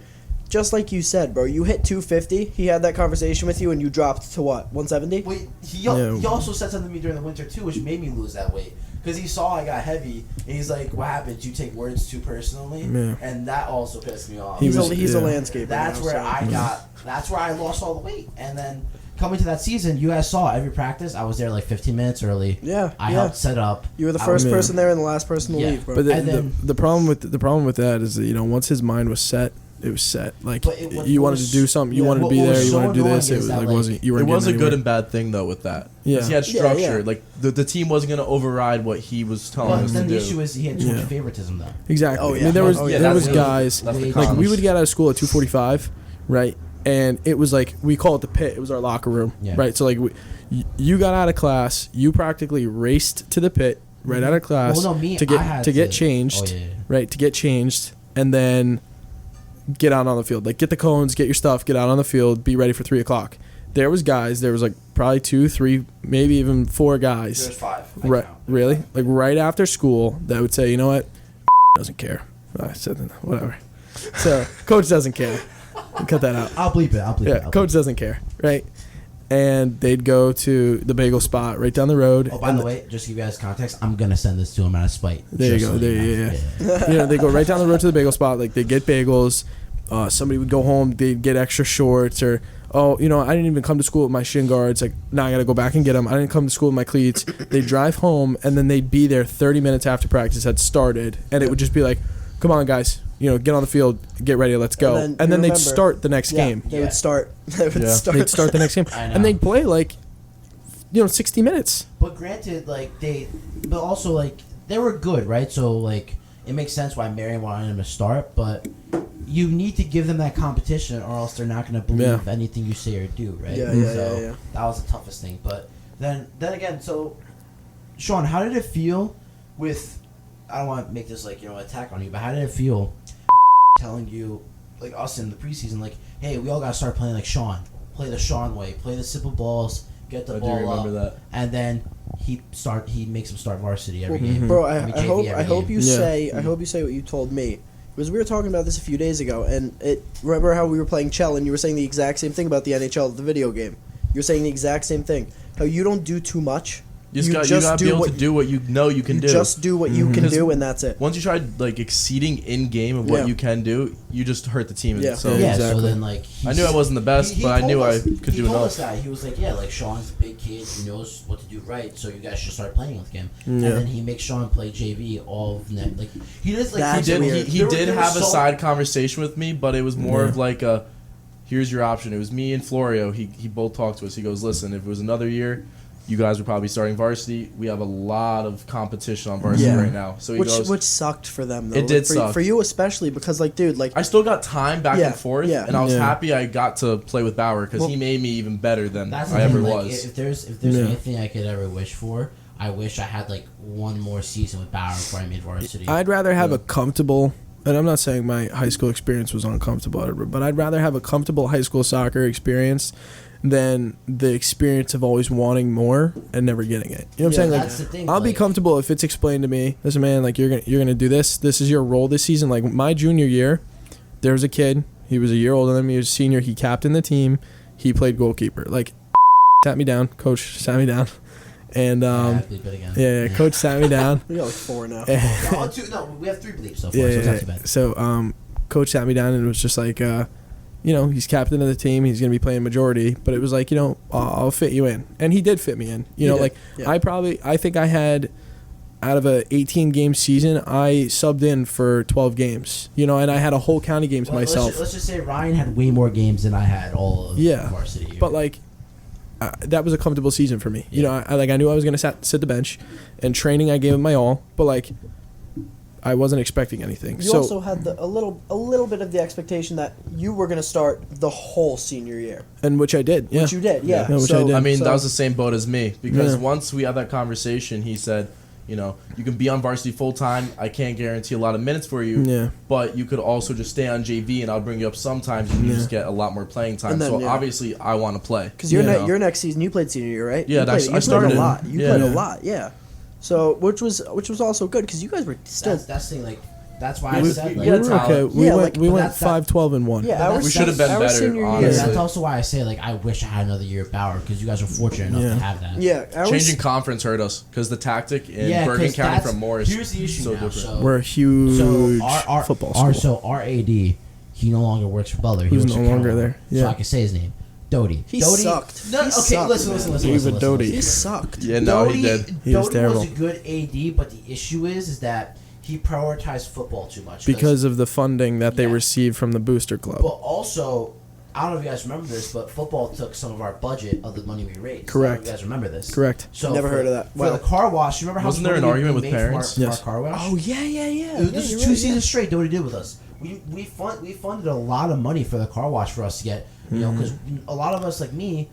just like you said, bro, you hit 250. He had that conversation with you, and you dropped to what, 170? Wait, he Yeah. also said something to me during the winter too, which made me lose that weight. Because he saw I got heavy, and he's like, "What happened? Did you take words too personally?" Yeah. And that also pissed me off. He's was- a yeah. landscaper. That's now, where so. that's where I lost all the weight. And then coming to that season, you guys saw every practice. I was there like 15 minutes early. Yeah, I yeah. helped set up. You were the I first was- person there and the last person to Yeah. leave, bro. But And then- the problem with that is that once his mind was set, it was set. Like But it was- you what wanted was- to do something, you yeah, wanted to what be was there, you so wanted to do annoying this. It is was that, like like, wasn't you It weren't was a getting good anywhere. and bad thing though with that. Yeah. 'Cause he had Yeah, structure. yeah. Like the team wasn't gonna override what he was telling But us to then the do. issue is he had too much Yeah. favoritism though. Exactly. Oh, I yeah. mean, there was Oh, yeah, there was that's- guys that's the like, like we cons. would get out of school at 2:45, right? And it was like we call it the pit. It was our locker room, Yeah. right? So like you got out of class, you practically raced to the pit right out of class Well, no, me, to get I had to get to- changed, Oh, yeah. right? To get changed and then get out on the field. Like get the cones, get your stuff, get out on the field, be ready for 3:00. There was guys. There was like probably 2, 3, maybe even 4 guys. There's 5. Right, really? Like right after school, that would say, you know what, doesn't care. I said whatever. So coach doesn't care. Cut that out. I'll bleep it. Yeah, coach doesn't care, right? And they'd go to the bagel spot right down the road. Oh, by the way, just to give you guys context, I'm gonna send this to him out of spite. There you Just go. so There, know. you know, they go right down the road to the bagel spot. Like they get bagels. Somebody would go home. They'd get extra shorts, or I didn't even come to school with my shin guards. Like now I gotta go back and get them. I didn't come to school with my cleats. They drive home and then they'd be there 30 minutes after practice had started, and it would just be like, "Come on, guys, get on the field, get ready, let's go." And then And you then they'd remember- start the next Yeah, game. They Yeah. would start. They would Yeah. start. They'd start the next game, I know. and they'd play like 60 minutes. But granted, but also like they were good, right? So like it makes sense why Marion wanted him to start, but you need to give them that competition, or else they're not going to believe Yeah. anything you say or do, right? Yeah, yeah. That was the toughest thing. But then again, so Sean, how did it feel with I don't want to make this like attack on you, but how did it feel telling you, like us in the preseason, like, hey, we all gotta start playing like Sean, play the Sean way, play the simple balls, get the ball I do remember up, that. and then he makes him start varsity every game. Bro, I mean, I JV every hope game. you say what you told me. Because we were talking about this a few days ago, and remember how we were playing Chell, and you were saying the exact same thing about the NHL, the video game. You were saying the exact same thing. How you don't do too much. You gotta be able to do what you know you can do. Just do what you can do, and that's it. Once you try like exceeding in game of what you can do, you just hurt the team. Yeah. So Yeah, exactly. so then like I knew I wasn't the best, but I knew I could do He told enough. us that. He was like, yeah, like Sean's a big kid, he knows what to do right, so you guys should start playing with him. Yeah. And then he makes Sean play JV all of net. Like he just like That's He weird. did have a side conversation with me, but it was more of like a, here's your option. It was me and Florio. He both talked to us. He goes, listen, if it was another year, you guys would probably be starting varsity. We have a lot of competition on varsity right now. So he goes, which sucked for them though. It did for, suck. for you especially, because like, dude, like I still got time back and forth, and I was Yeah. happy I got to play with Bauer because he made me even better than that's the I ever thing, like, was. If there's anything I could ever wish for, I wish I had like one more season with Bauer before I made varsity. I'd rather have a comfortable, and I'm not saying my high school experience was uncomfortable, but I'd rather have a comfortable high school soccer experience than the experience of always wanting more and never getting it. You know what I'm saying? Like, that's the thing, I'll be like- comfortable if it's explained to me. Listen, man, like you're gonna do this. This is your role this season. Like my junior year, there was a kid. He was a year older than me. He was a senior. He captained the team. He played goalkeeper. Like, sat me down. Coach sat me down, and coach sat me down. we got like 4 now. No, we have 3 bleeps so far, so it's not too bad. So, coach sat me down and it was just like, he's captain of the team. He's going to be playing majority. But it was like, I'll fit you in. And he did fit me in. I think I had, out of a 18-game season, I subbed in for 12 games. And I had a whole county game to myself. Let's just say Ryan had way more games than I had all of varsity. But, like, that was a comfortable season for me. I knew I was going to sit the bench. And training, I gave it my all. But, like, I wasn't expecting anything. You also had a little bit of the expectation that you were going to start the whole senior year. And which I did. Yeah. Which you did, yeah. Which I did. I mean, that was the same boat as me because Yeah. once we had that conversation, he said, you can be on varsity full time. I can't guarantee a lot of minutes for you, but you could also just stay on JV, and I'll bring you up sometimes, and you just get a lot more playing time. And then, so obviously, I want to play because your next season you played senior year, right? Yeah, I started a lot. You played a Yeah. lot, yeah. So which was also good because you guys were still. That's the thing, like that's why I We- said we like We had were talent. okay. We Yeah, went like, we but went that's that- 5-12-1. Yeah, But we should have been our better. senior year- Honestly, that's also why I say like I wish I had another year of Bauer because you guys were fortunate enough Yeah. to have that. Yeah, changing conference hurt us because the tactic in Bergen 'cause County that's- from Morris Here's the issue so now. different. So, We're a huge our football school. Our AD, he no longer works for Butler. He Who's works no for longer Carolina. there. So Yeah. I can say his name. Doty. He Doty, sucked. No, He okay, sucked, listen. man. David Doty. He sucked. Yeah, no, he did. He was Doty terrible. was a good AD, but the issue is that he prioritized football too much Because of the funding that they Yeah. received from the booster club. But also, I don't know if you guys remember this, but football took some of our budget of the money we raised. Correct. I don't know if you guys remember this? Correct. So Never for- heard of that. For Wow. the car wash, you remember how Wasn't much there an money argument we with made from parents? Our Yes. car wash? Oh yeah. This is 2 seasons straight. Doty did with us. We funded a lot of money for the car wash for us to get. Because a lot of us, like me,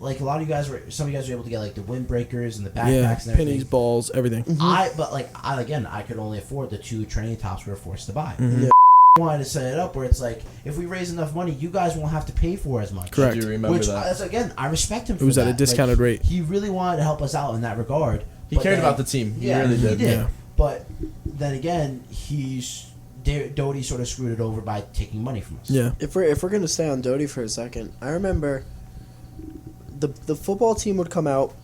like a lot of you guys some of you guys were able to get like the windbreakers and the backpacks Yeah, and everything. pennies, balls, everything. I could only afford the 2 training tops we were forced to buy. Wanted to set it up where it's like if we raise enough money, you guys won't have to pay for as much. Correct. I do remember Which that. that's, again, I respect him. For It was at that. a discounted rate. He really wanted to help us out in that regard. He But cared then- about the team. He Yeah, really he did. did. Yeah. But then again, Doty sort of screwed it over by taking money from us. Yeah. If we're gonna stay on Doty for a second, I remember the football team would come out.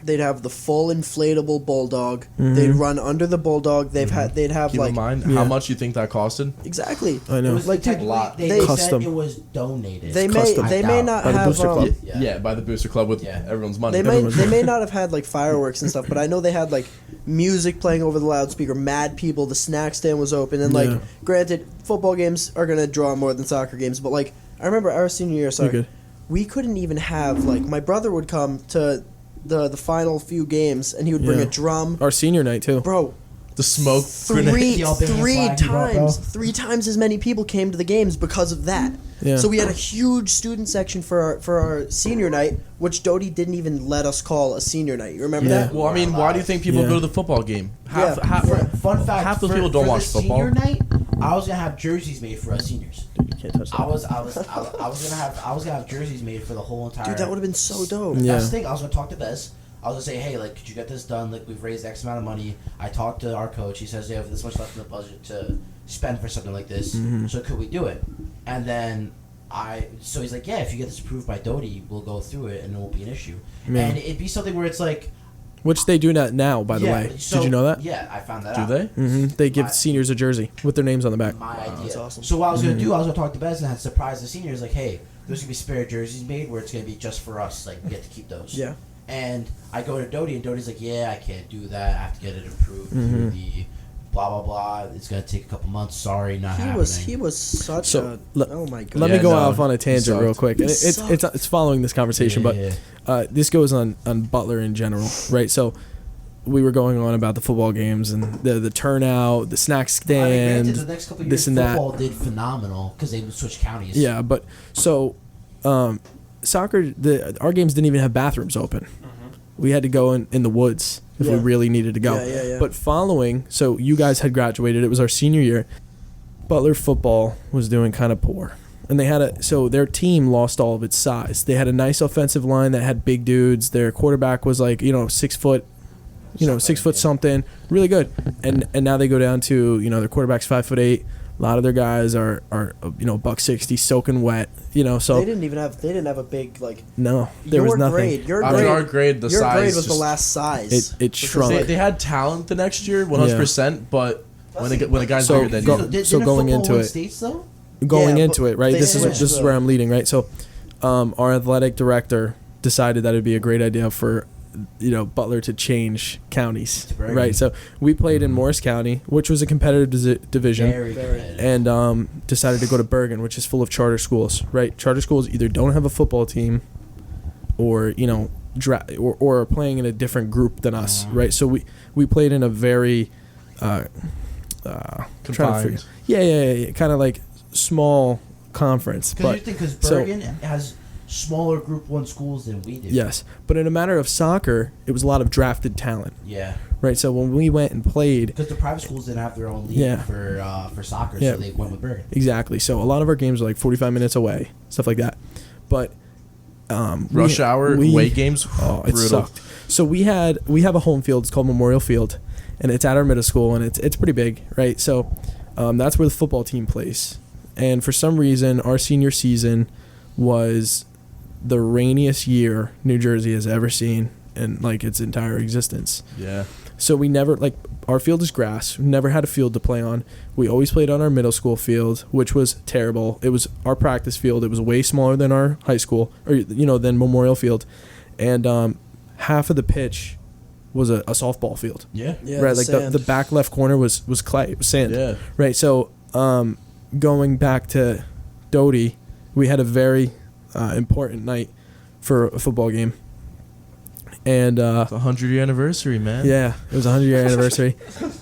They'd have the full inflatable bulldog. They'd run under the bulldog. They'd have Keep like in mind Yeah. how much you think that costed. exactly. I It know. was Like, dude, technically, they- they Custom. said it was donated. They custom. may not By the have booster club. Yeah, by the booster club with Yeah. everyone's money. they may not have had like fireworks and stuff, but I know they had like music playing over the loudspeaker, mad people, the snack stand was open, and like Yeah. granted, football games are gonna draw more than soccer games, but like I remember our senior year, You're good. we couldn't even have like my brother would come to the final few games and he would bring Yeah. a drum, Our senior night too. bro. The smoke grenade. Y'all big flag you brought, bro? Three times as many people came to the games because of that. Yeah. So we had a huge student section for our senior night, which Doty didn't even let us call a senior night. You remember Yeah. that? Well, I mean, why do you think people Yeah. go to the football game? Yeah. Fun fact: half those for- people don't for watch the football. Senior night, I was gonna have jerseys made for us seniors. Dude, you can't touch that. I was gonna have jerseys made for the whole entire. Dude, that would have been so dope. Yeah. That's the thing. I was gonna talk to Bez. I was gonna say, hey, like, could you get this done? Like, we've raised X amount of money. I talked to our coach. He says they have this much left in the budget to spend for something like this. So could we do it? And then so he's like, yeah, if you get this approved by Doty, we'll go through it and it won't be an issue. Yeah. And it'd be something where it's like, Which they do that now, by the yeah, way. so- Did you know that? Yeah, I found that Do out. they? They give My- seniors a jersey with their names on the back. My idea. That's awesome. So what I was gonna do, I was gonna talk to Bez and I'd surprise the seniors, like, hey, there's gonna be spare jerseys made where it's gonna be just for us, like, we get to keep those. Yeah. And I go to Doty, and Doty's like, yeah, I can't do that. I have to get it approved through the blah blah blah. It's gonna take a couple months. Sorry, not happening. He was such So, a. Oh my god. Let me Yeah, go no, off on a he tangent sucked. real quick. And He it's following this conversation, Yeah. but this goes on Butler in general, right? So we were going on about the football games and the turnout, the snack I mean, stand, granted, the next couple of this years, and that. football did phenomenal because they would switch counties. Yeah, but so soccer, our games didn't even have bathrooms open. We had to go in the woods if we Yeah. really needed to go. Yeah. But so you guys had graduated. It was our senior year. Butler football was doing kind of poor. And they had so their team lost all of its size. They had a nice offensive line that had big dudes. Their quarterback was like, 6 foot, 6 foot something, really good. And now they go down to, their quarterback's 5'8". A lot of their guys are $160, soaking wet, so They didn't have a big like. no, there was nothing. Your After grade, our grade, the your size grade was the just- last size. It Because shrunk. They had talent the next year, 100%. But when a guy's So bigger than go- you, Didn't so going football into win it- states though. Going Yeah, into but it, right? they This switched is where I'm leading, right? So, our athletic director decided that it'd be a great idea for, Butler to change counties, To Bergen. right? So we played in Morris County, which was a competitive division, Very competitive. and decided to go to Bergen, which is full of charter schools, right? Charter schools either don't have a football team, or or are playing in a different group than us, right? So we played in a very confined. yeah, kind of like small conference, but Because so- Bergen has smaller Group 1 schools than we do. yes, but in a matter of soccer, it was a lot of drafted talent, Yeah. right? So when we went and played, Because the private schools didn't have their own league Yeah. for soccer, Yeah. so they went with Bergen. exactly. So a lot of our games were like 45 minutes away, stuff like that. But rush hour away games, oh, it brutal. sucked. So we have a home field. It's called Memorial Field, and it's at our middle school, and it's pretty big, right? So that's where the football team plays. And for some reason, our senior season was the rainiest year New Jersey has ever seen in like its entire existence. Yeah. So we never our field is grass. We never had a field to play on. We always played on our middle school field, which was terrible. It was our practice field. It was way smaller than our high school or than Memorial Field, and half of the pitch was a softball field. Yeah. Yeah, right, the like sand. the back left corner was clay, it was sand. Yeah. Right. So going back to Doty, we had a very important night for a football game. And It's a 100-year anniversary, man. yeah, it was a 100-year anniversary.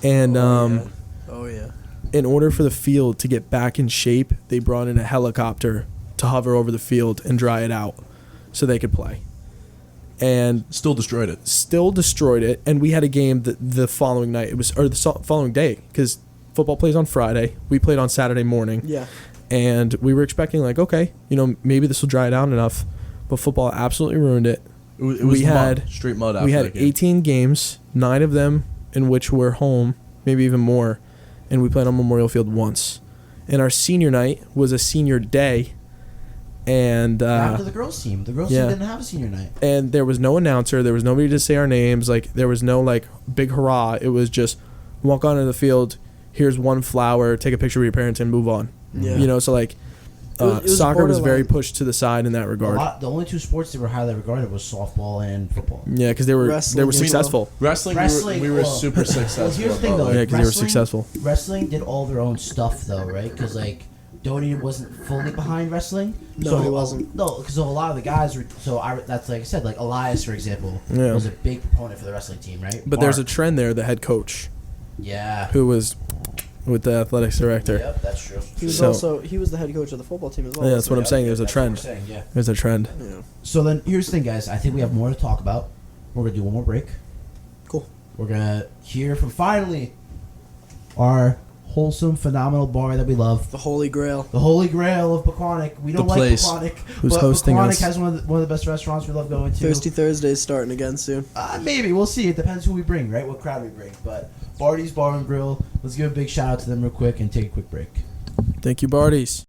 And Oh yeah. in order for the field to get back in shape, they brought in a helicopter to hover over the field and dry it out so they could play. And Still destroyed it. still destroyed it. And we had a game the following night. Following day, because football plays on Friday. We played on Saturday morning. Yeah. And we were expecting okay, maybe this will dry it out enough. But football absolutely ruined it. It was We mud, had- straight mud after We that had game. 18 games, 9 of them in which were home, maybe even more, and we played on Memorial Field once. And our senior night was a senior day, and Down to the girls' team. The girls' yeah. team didn't have a senior night. and there was no announcer, there was nobody to say our names, there was no big hurrah. It was just walk onto the field, here's one flower, take a picture with your parents, and move on. Yeah. So it was soccer was very borderline. pushed to the side in that regard. The only two sports that were highly regarded was softball and football. Yeah, because they were Wrestling as well. successful. Wrestling, we were well, super successful. Well, here's the thing, though. Yeah, because they were Wrestling- successful. Wrestling did all their own stuff, though, right? Because Doty wasn't fully behind wrestling. No, he wasn't. No, because a lot of the guys were. That's like I said, Elias, for example, Yeah. was a big proponent for the wrestling team, right? But there's a Mark. trend there. The head coach, Yeah. who was, with the athletics director. Yep, that's true. He was So- he was the head coach of the football team as well. Yeah, that's what I'm wasn't saying. There's a That's what trend. we're saying, yeah. There's a trend. he? Yeah. So then, here's the thing, guys. I think we have more to talk about. We're going to do one more break. Cool. We're going to hear from, finally, our wholesome, phenomenal bar that we love. The Holy Grail. The Holy Grail of Pequannock. We don't The like place. Pequannock, Who's but hosting Pequannock us. has one of the best restaurants we love going to. Thirsty Thursday's starting again soon. Maybe. We'll see. It depends who we bring, right? What crowd we bring. But Bardi's Bar and Grill. Let's give a big shout out to them real quick and take a quick break. Thank you, Bardis.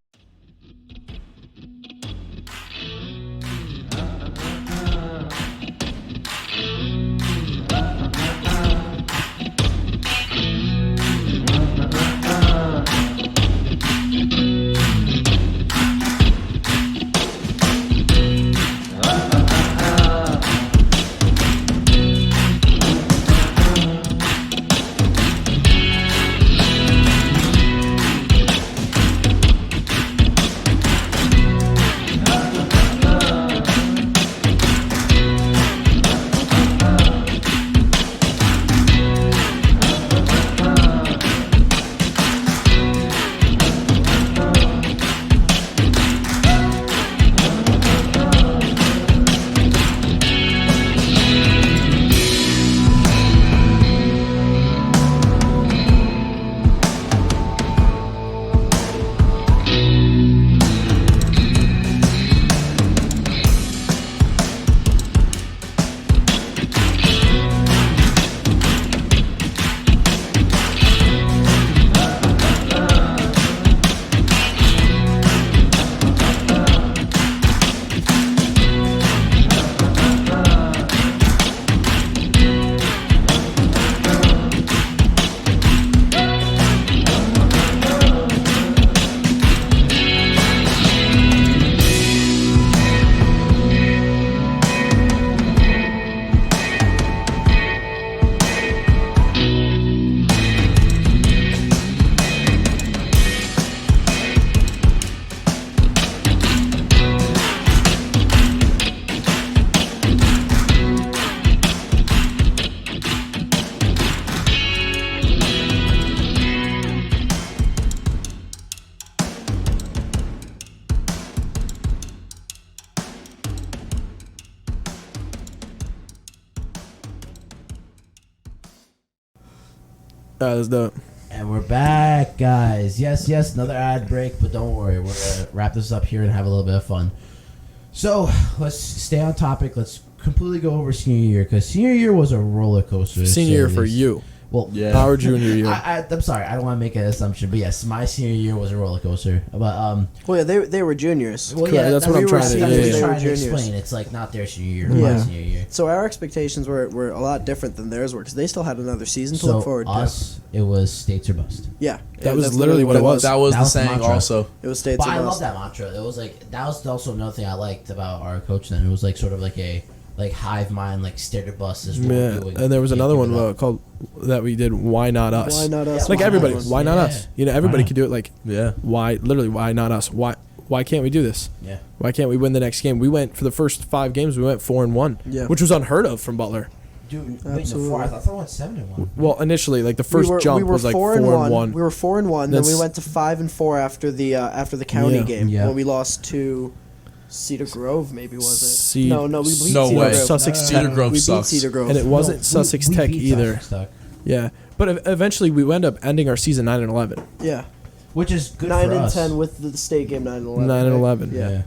That's dope. And we're back, guys. Yes, another ad break, but don't worry. We're going to wrap this up here and have a little bit of fun. So, let's stay on topic. Let's completely go over senior year, because senior year was a roller coaster. to Senior say year the for least. you. Well, Yeah. Our junior year. I'm sorry. I don't want to make an assumption, but yes, my senior year was a roller coaster. But Well, yeah, they were juniors. well, Correct, that's what we I'm were trying to- seniors, yeah, I'm yeah. just they were trying to juniors. explain. It's like not their senior year, Yeah. my senior year. So our expectations were a lot different than theirs were because they still had another season to So look forward us, it was states or bust. to. Yeah, That was that's literally what it was. That was That the was the saying mantra. also. It was states But or I love bust. that mantra. It was like that was also another thing I liked about our coach. Then it was like sort of like a hive mind, like state or bust is what we're Yeah, doing. and there was Can't another give one it up. called that we did. Why not us? Why not us? Yeah, Like why everybody. not us? Why not Yeah. us? You know, everybody Why could do it. Like Yeah. why? Literally, why not us? Why can't we do this? Yeah. Why can't we win the next game? We went for the first 5 games. We went 4-1, Yeah. which was unheard of from Butler. Dude, wait, no, Absolutely. 4. I thought we went 7-1. Well, initially, like the first jump we were was like 4-1. 4-1. We were 4-1. Then we That's- went to 5-4 after the county Yeah. game Yeah. when we lost to Cedar Grove. Maybe was it? Ce- No, we beat No Cedar way. Grove. Sussex Cedar Tech. Grove We beat sucks. Cedar Grove. And it wasn't No, Sussex we Tech beat either. Sussex Tech, Yeah, but eventually we wound up ending our season 9-11. Yeah, which is good 9 for and us. 10 with the state game 9-11. 9-11. Yeah. Yeah.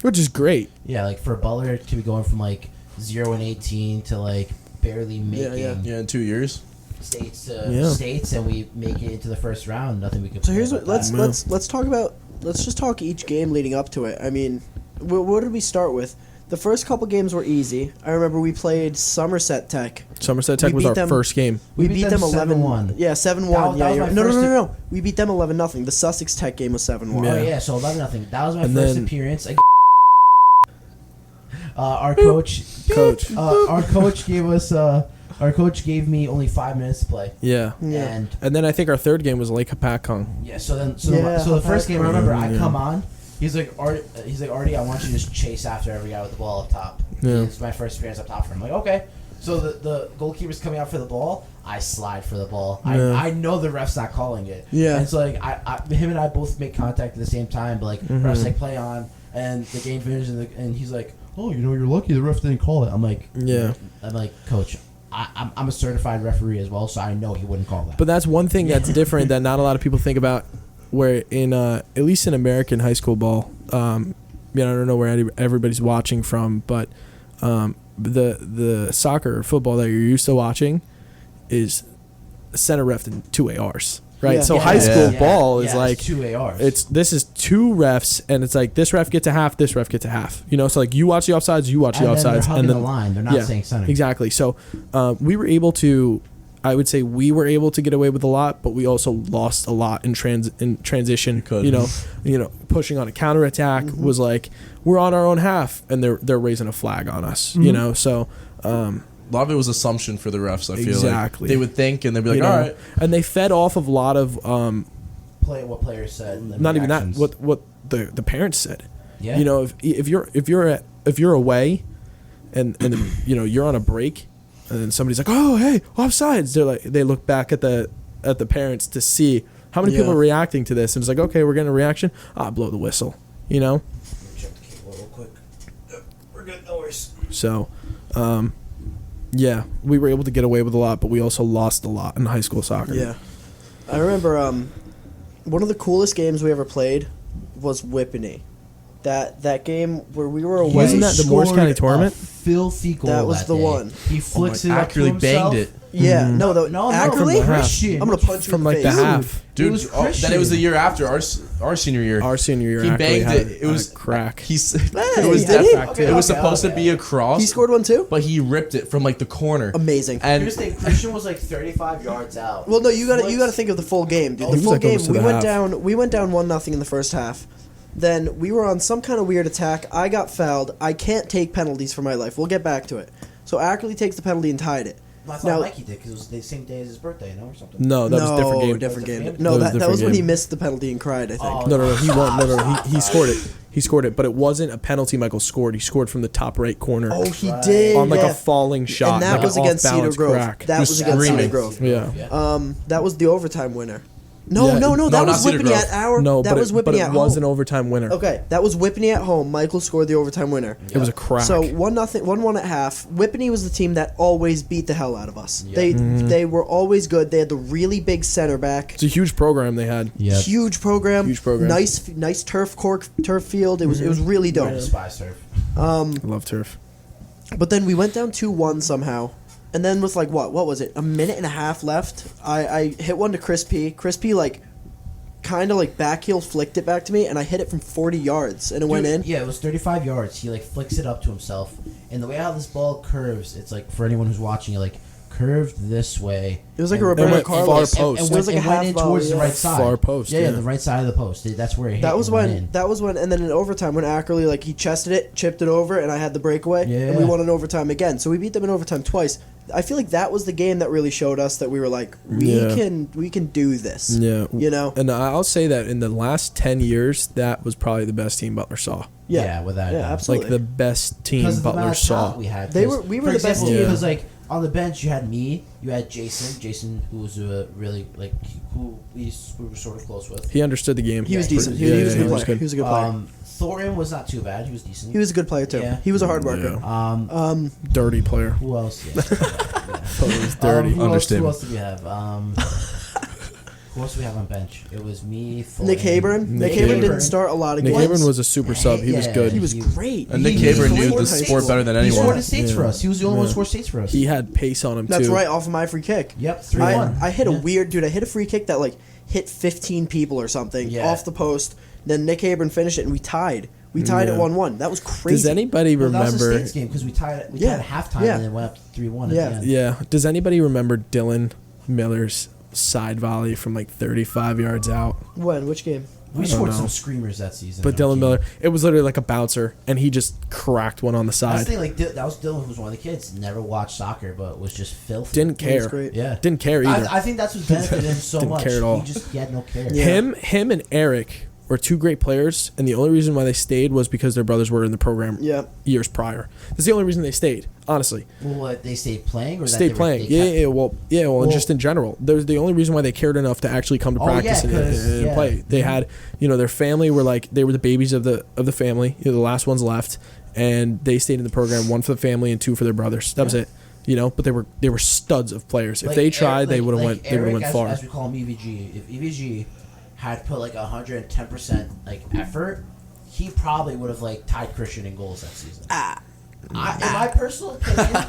Which is great. Yeah, like for Butler to be going from like 0-18 to like barely making Yeah, in 2 years. states to Yeah. states, and we make it into the first round. Nothing we could. So play here's about what let's that. let's talk about. Let's just talk each game leading up to it. I mean, what did we start with? The first couple games were easy. I remember we played Somerset Tech. Somerset Tech We was beat our them- first game. We We beat beat them them 11-1. 7-1. Yeah, 7-1. That was Yeah, my no. first We beat them 11-0. The Sussex Tech game was 7-1. Oh Yeah. yeah, so 11-0. That was my And first then- appearance. Our coach, Coach. our coach gave us. Our coach gave me only 5 minutes to play, Yeah. Yeah. and And then I think our third game was Lake Hapakong. yeah. So then, Yeah, so the first game, I remember I Yeah. come on. He's like, Artie, I want you to just chase after every guy with the ball up top. Yeah. It's my first appearance up top for him. I'm like, okay. So the goalkeeper's coming out for the ball. I slide for the ball. Yeah. I know the ref's not calling it. Yeah. And so like him and I both make contact at the same time, but like ref's like play on, and the game finishes, and he's like, oh, you're lucky the ref didn't call it. I'm like, coach, I'm a certified referee as well, so I know he wouldn't call that. But that's one thing that's different that not a lot of people think about. Where in at least in American high school ball, I don't know where everybody's watching from, but the soccer or football that you're used to watching is center ref and 2 ARs, right? Yeah. So high school ball is like it's 2 ARs. This is 2 refs, and it's like this ref gets a half, this ref gets a half. So like you watch the offsides, you watch the and then offsides, they're hugging and then the line. They're not saying center. exactly. So we were able to. I would say we were able to get away with a lot, but we also lost a lot in transition. Pushing on a counterattack was like we're on our own half, and they're raising a flag on us. So A lot of it was assumption for the refs. I feel Exactly. like they would think, and they'd be like, all right. and they fed off of a lot of What players said. And the not even that reactions. what the parents said. Yeah. If you're away, and you're on a break. And then somebody's like, "Oh, hey, offsides!" They look back at the parents to see how many people are reacting to this, and it's like, "Okay, we're getting a reaction. Blow the whistle," Check the cable real quick. We're good, no worries. So, we were able to get away with a lot, but we also lost a lot in high school soccer. Yeah. I remember one of the coolest games we ever played was Whippany. That game where we were away. Wasn't that the Morris County tournament? Filthy goal. That was the day. one. He flicks it up to accurately himself. banged it. Yeah, no, accurately? Christian. I'm gonna punch you From in like the the face. half. Dude, It was then it was Christian. the year after our senior year. Our senior year, He actually banged had it. It was crack. It was did he? it was supposed to be a cross. He scored one too? but he ripped it from like the corner. Amazing. And Here's the thing, Christian was like 35 yards out. Well, no, you gotta think of the full game, dude. Oh, The he was full like game. almost to We the went half. down. We went down 1-0 in the first half. Then we were on some kind of weird attack. I got fouled. I can't take penalties for my life. We'll get back to it. So Ackerley takes the penalty and tied it. I thought Mikey did because it was the same day as his birthday, or something. No, that was a different game. Different game. That No, was a that different was when he game. missed the penalty and cried, I think. Oh, No, he won. No, he scored it. He scored it, but it wasn't a penalty. Michael scored. He scored from the top right corner Oh, he Right. did. on like yeah. a falling shot, And that like was an against Cedar off-balance Grove. crack. That was against Cedar screaming. Grove. Yeah. That was the overtime winner. No, Yeah. no, No, that not was Cedar Whippany Grove. at our. No, that but was it Whippany at was home. an overtime winner. Okay, that was Whippany at home. Michael scored the overtime winner. It was a crack. So 1-1 at half. Whippany was the team that always beat the hell out of us. Yeah. They were always good. They had the really big center back. It's a huge program they had. Yeah. Huge program. Huge program. Nice turf field. It was really I dope. despise turf. I love turf. But then we went down 2-1 somehow. And then with like what was it? A minute and a half left. I hit one to Chris P. Chris P kind of back heel flicked it back to me, and I hit it from 40 yards, and it went in. Yeah, it was 35 yards. He flicks it up to himself, and the way how this ball curves, it's for anyone who's watching it, curved this way. It was like a And- Roberto went Carlos. far And post. It was went, like a and went half in volley, towards the yeah. right side. Far post, Yeah, yeah. the right side of the post. That's where it hit. That was and went when. in. That was when. And then in overtime, when Ackerley he chested it, chipped it over, and I had the breakaway, Yeah. and we won in overtime again. So we beat them in overtime twice. I feel like that was the game that really showed us that we were Yeah. we can do this. Yeah. You know. And I'll say that in the last 10 years, that was probably the best team Butler saw. Yeah, without a Yeah, doubt. absolutely. Like the best team Because of the amount Butler of saw. talent we had. We 'Cause, were for the best example, team. Because on the bench you had me, you had Jason who was really who we were sort of close with. He understood the game. He was Yeah, decent. Yeah, He was a yeah, good he was player. good. He was a good player. Thornton was not too bad. He was decent. He was a good player too. Yeah. He was a hard worker. Yeah. Dirty player. Who else? Yeah. Totally was dirty. Who Understandable. else do we have? Who else do we have on bench? It was me, Thornton. Nick Habron. Nick Nick Habron didn't Habron. start a lot of Nick games. Habron was a super sub. He was Yeah. good. He was He- great. And Nick He Habron knew scored the states. sport better than He anyone. scored the states for Yeah. us. He was the only one who Yeah. scored states for us. He had pace on him, That's too. right, off of my free kick. Yep, 3-1. I hit a Yeah. weird dude. I hit a free kick that hit 15 people or something Yeah. off the post. Then Nick Habron finished it, and we tied. We tied Yeah. at 1-1. That was crazy. Does anybody Well, that was the remember? states game because we tied at Yeah. halftime Yeah. and then went up 3-1 Yeah. at the end. Yeah. Does anybody remember Dylan Miller's side volley from 35 yards out? When? Which game? We I don't scored know. some screamers that season. But though, Dylan too. Miller, it was literally like a bouncer, and he just cracked one on the That's the side. thing, that was Dylan, who was one of the kids. Never watched soccer, but was just filthy. Didn't That was care. great. Yeah. Didn't care either. I think that's what benefited him so Didn't much. care at all. He had no care. Yeah. Him and Eric were two great players, and the only reason why they stayed was because their brothers were in the program years prior. That's the only reason they stayed, honestly. Well, what, they stayed playing, or stayed playing? Well, and just in general, there's the only reason why they cared enough to actually come to practice and play. They had, their family were like they were the babies of the family. The last ones left, and they stayed in the program. One for the family and two for their brothers. That was it. But they were studs of players. If they tried, they would have went. They would have went far. As we call him, EVG. If EVG had put like 110% like effort, he probably would have like tied Christian in goals that season. In my personal opinion,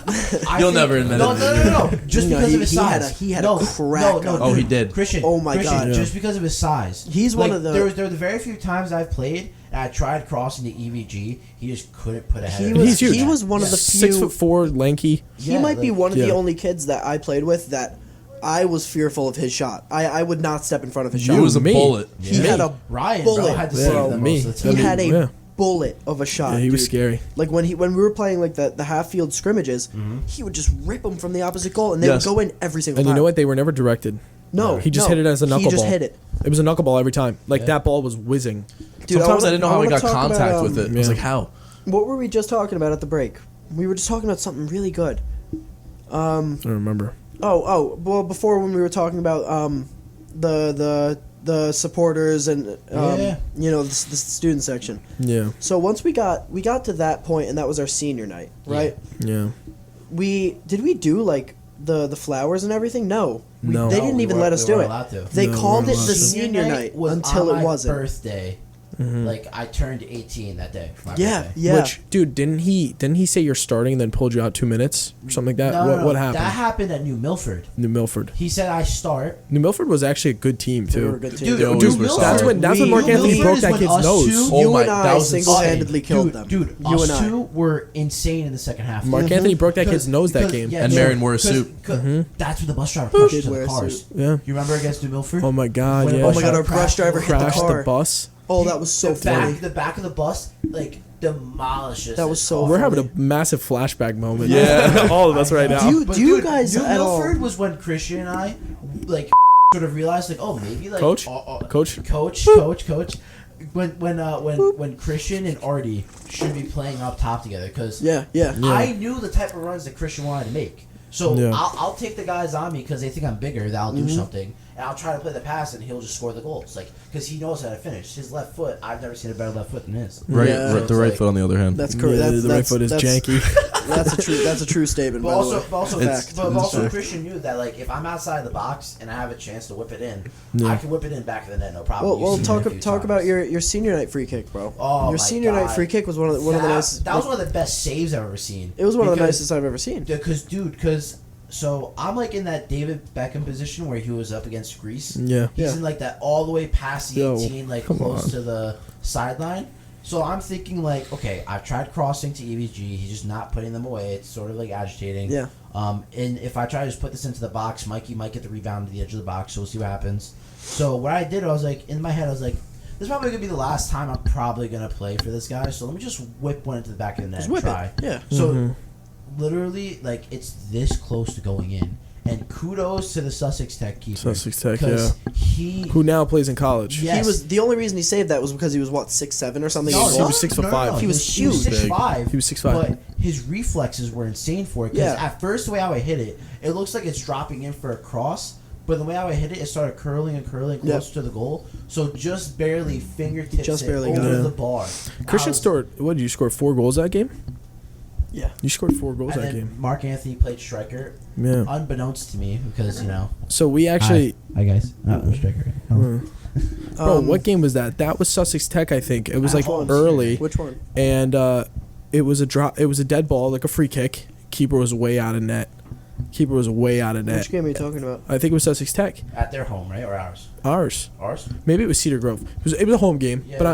You'll never admit it. No. Just because of his size. He had a crack. Oh, he did. Christian. Oh my God. Just because of his size. He's one of the. There were the very few times I've played and I tried crossing to EVG. He just couldn't put a header. He's huge. He was one of the few. 6'4", lanky. He might be one of the only kids that I played with that I was fearful of his shot. I would not step in front of his shot. He was a bullet. He had a Ryan bullet. Had to save them most of the time. He had a bullet of a shot. Yeah, he was scary. Like when we were playing like the half field scrimmages, he would just rip them from the opposite goal, and they would go in every single time. And you know what? They were never directed. No, he just hit it as a knuckleball. He just hit it. It was a knuckleball every time. Like that ball was whizzing. Dude, Sometimes I didn't know how he got contact about, with it. I was like, how? What were we just talking about at the break? We were just talking about something really good. I don't remember. Well, before when we were talking about the supporters and the student section. Yeah. So once we got to that point, and that was our senior night, right? Yeah. Did we do like the flowers and everything? No. No. They didn't even let us do it. They called it the senior night until it wasn't. Birthday. Like I turned 18 that day for my birthday. Yeah. Which, dude, didn't he say you're starting and then pulled you out 2 minutes or something like that? No, What happened? That happened at New Milford. New Milford. He said I start. New Milford was actually a good team too. They were a good team. They always were that's solid. when Mark Anthony broke that kid's nose. You and I single-handedly killed them. Dude, us two were insane in the second half. Mark Anthony broke that kid's nose that game. And Marion wore a suit. That's when the bus driver crashed into the cars. Yeah. You remember against New Milford? Oh my God! Yeah. Oh my God! Our bus driver hit the crashed car. the bus. Oh, that was so funny. The back of the bus, like, demolishes. That was so We're having a massive flashback moment. Yeah. All of us right now. Do you guys New at all? Milford was when Christian and I, like, sort of realized, like, oh, maybe, like... Coach? When Christian and Artie should be playing up top together, because I knew the type of runs that Christian wanted to make. So I'll take the guys on me because they think I'm bigger, that I'll do something, and I'll try to play the pass, and he'll just score the goals, like, because he knows how to finish. His left foot, I've never seen a better left foot than his. The right foot on the other hand. That's correct. The right foot is janky. That's a true statement. But also, It's Christian knew that, like, if I'm outside the box and I have a chance to whip it in, I can whip it in back of the net, no problem. Well, talk about your senior night free kick, bro. Oh, your senior night free kick was one of the nicest. That was one of the best saves I've ever seen. It was one of the nicest I've ever seen. Because so I'm like in that David Beckham position where he was up against Greece. Yeah. He's in like that all the way past the 18, like close to the sideline. So I'm thinking like, okay, I've tried crossing to EVG. He's just not putting them away. It's sort of like agitating. Yeah. And if I try to just put this into the box, Mikey might get the rebound to the edge of the box. So we'll see what happens. So what I did, I was like, in my head, I was like, this is probably gonna be the last time I'm probably gonna play for this guy. So let me just whip one into the back of the net and try. Yeah. So. Literally, like, it's this close to going in. And kudos to the Sussex Tech keeper. Sussex Tech, yeah. Who now plays in college. Yes. He was the only reason he saved that was because he was 6'7" or something. He was 6'5". He was huge. 6'5". He was 6'5". But his reflexes were insane for it. Because at first, the way I would hit it, it looks like it's dropping in for a cross. But the way I would hit it, it started curling close to the goal. So just barely fingertips over the bar. Christian what did you score? 4 goals that game? Yeah. You scored 4 goals and that then game. Mark Anthony played striker. Yeah. Unbeknownst to me, because, So we actually... Hi guys. I'm striker. Bro, what game was that? That was Sussex Tech, I think. It was like early. Which one? And it was a dead ball, like a free kick. Keeper was way out of net. Which game are you talking about? I think it was Sussex Tech. At their home, right? Or ours? Ours. Maybe it was Cedar Grove. It was a home game. Yeah, but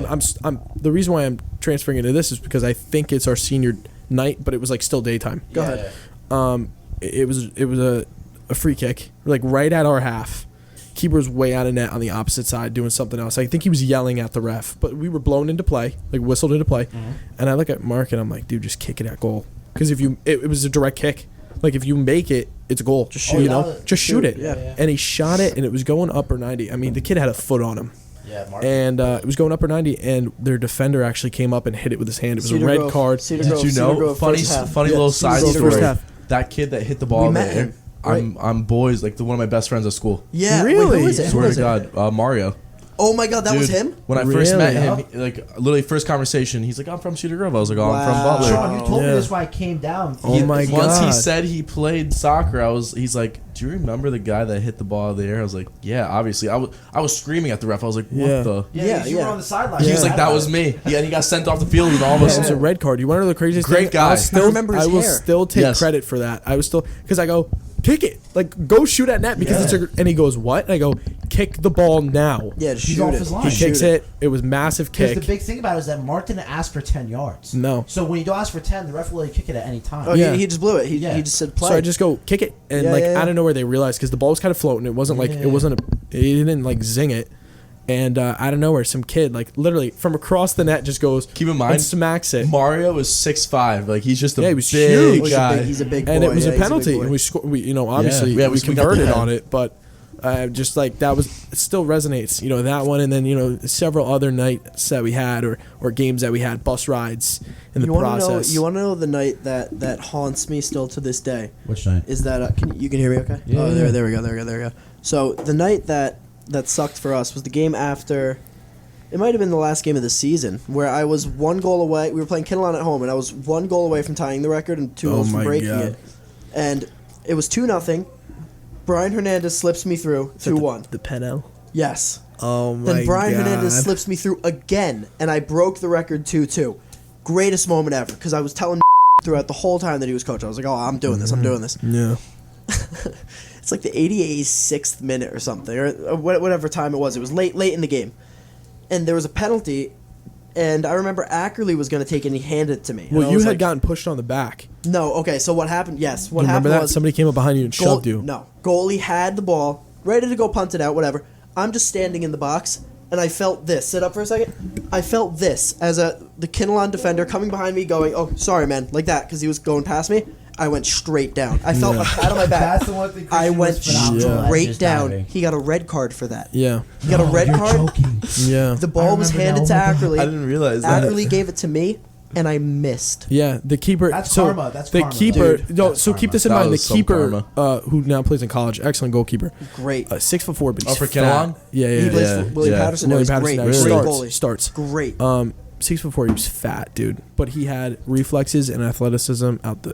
I'm the reason why I'm transferring into this is because I think it's our senior night, but it was like still daytime. Go ahead. It was a free kick, like right at our half. Keeper was way out of net on the opposite side doing something else. I think he was yelling at the ref, but we were blown into play, like whistled into play. And I look at Mark and I'm like, dude, just kick it at goal. Because if it was a direct kick. Like, if you make it, it's a goal. Just shoot, Just shoot it. Yeah. And he shot it, and it was going upper 90. I mean, the kid had a foot on him. Yeah, Mark. And it was going upper 90, and their defender actually came up and hit it with his hand. It was a red card. Cedar Did Grove, you Cedar know? Grove, Funny, first half. funny Yeah, little Cedar side Grove, story. first half. That kid that hit the ball met there. him, right? I'm boys like one of my best friends at school. Yeah, Really? Wait, who is it? Who Swear is to it? God, Mario. Oh my God, that Dude, was him. When I first met Really? him, like literally first conversation, he's like, "I'm from Cedar Grove." I was like, "Oh, I'm Wow. from Butler." Sean, you told me Yeah. this when I came down. Oh my Once he God. said he played soccer, he's like, "Do you remember the guy that hit the ball out of the air?" I was like, "Yeah, obviously." I was screaming at the ref. I was like, "What Yeah. the?" Yeah, you were yeah. on the sideline. He was like, "That was me." Yeah, and he got sent off the field with almost. It was a red card. You want to know the craziest Great thing? guy. I remember his will hair. still take Yes. credit for that. I was still because I go kick it, like go shoot at net because it's and he goes what? And I go kick the ball now. Yeah, just He's shoot off it. his line. He Shoot kicks it. It was massive Because kick. the big thing about it is that Mark didn't ask for 10 yards. No. So when you don't ask for 10, the ref will let you kick it at any time. Oh, Yeah. he just blew it. He Yeah. just said play. So I just go kick it, and Yeah, like yeah, yeah. out of nowhere they realized because the ball was kind of floating. It wasn't like Yeah. it wasn't a. He didn't like zing it, and out of nowhere some kid like literally from across the net just goes. Keep in mind, and smacks it. Mario is 6'5". Like he's just a Yeah, he was big huge. guy. He's a big boy. And it was yeah, a he's penalty, big boy. and we scored. We obviously Yeah, we we got the converted head. on it, but just like that was it still resonates. That one, and then several other nights that we had or games that we had, bus rides in the process. You want to know the night that haunts me still to this day? Which night? Is that you can hear me okay? Yeah, Oh, yeah. there we go. So the night that sucked for us was the game after. It might have been the last game of the season where I was 1 goal away. We were playing Kinnelon at home, and I was 1 goal away from tying the record and 2 goals from my breaking God. it. And it was 2-0. Brian Hernandez slips me through 2-1. The penalty. Yes. Oh my Then Brian God. Hernandez slips me through again, and I broke the record 2-2. Greatest moment ever, because I was telling throughout the whole time that he was coach. I was like, "Oh, I'm doing this. I'm doing this." Yeah. It's like the 86th minute or something, or whatever time it was. It was late in the game, and there was a penalty, and I remember Ackerley was going to take it, and he handed it to me. And Well, I you was had like, gotten pushed on the back. No, okay. So what happened? Yes, what You remember happened that? was Somebody came up behind you and shoved you. No, goalie had the ball, ready to go punt it out, whatever. I'm just standing in the box, and I felt this. Sit up for a second. I felt this as the Kinnelon defender coming behind me, going, "Oh, sorry, man," like that, because he was going past me. I went straight down. I felt a pat on my back. That's the one thing I Christian went was phenomenal at, straight just down. diving. He got a red card for that. Yeah. He got a red You're card. joking. Yeah. The ball was remember handed to that. Oh my God. Ackerley. I didn't realize that. Ackerley gave it to me, and I missed. Yeah, the keeper. That's so karma, that's the karma, keeper. dude. No, That's so keep karma. this in That mind. The was some keeper, karma. who now plays in college, excellent goalkeeper. Great. 6'4", but he's for fat. Kinnelon? Yeah, He yeah, plays yeah. for William yeah. Patterson. No, William he's Patterson great. now. Great starts. goalie. Starts. Great. 6'4", he was fat, dude, but he had reflexes and athleticism out the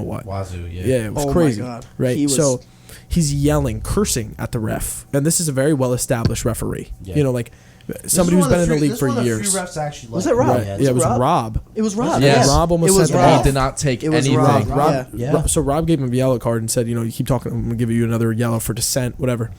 what. Wazoo, yeah. Yeah, it was Oh my crazy. God. Right. He was- So he's yelling, cursing at the ref, and this is a very well-established referee. Yeah. Like somebody who's been in the league for This is years. one of the few refs actually Was like it Rob? Right. Yeah, Yeah, it was Rob? Rob. It was Rob. Yes. Rob almost It was sent the Rob. ball. He did not take It was anything. Rob. Rob, Yeah. yeah. So Rob gave him a yellow card and said, you keep talking, I'm gonna give you another yellow for dissent, whatever.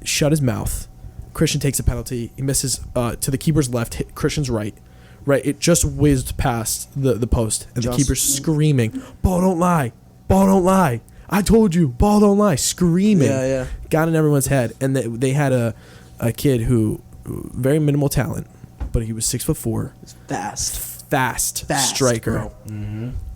Shut his mouth. Christian takes a penalty. He misses to the keeper's left, hit Christian's right. Right, it just whizzed past the post, and the keeper's screaming, "Ball don't lie, ball don't lie! I told you, ball don't lie!" Screaming, Yeah. got in everyone's head, and they had a kid who very minimal talent, but he was 6'4", fast striker. Bro.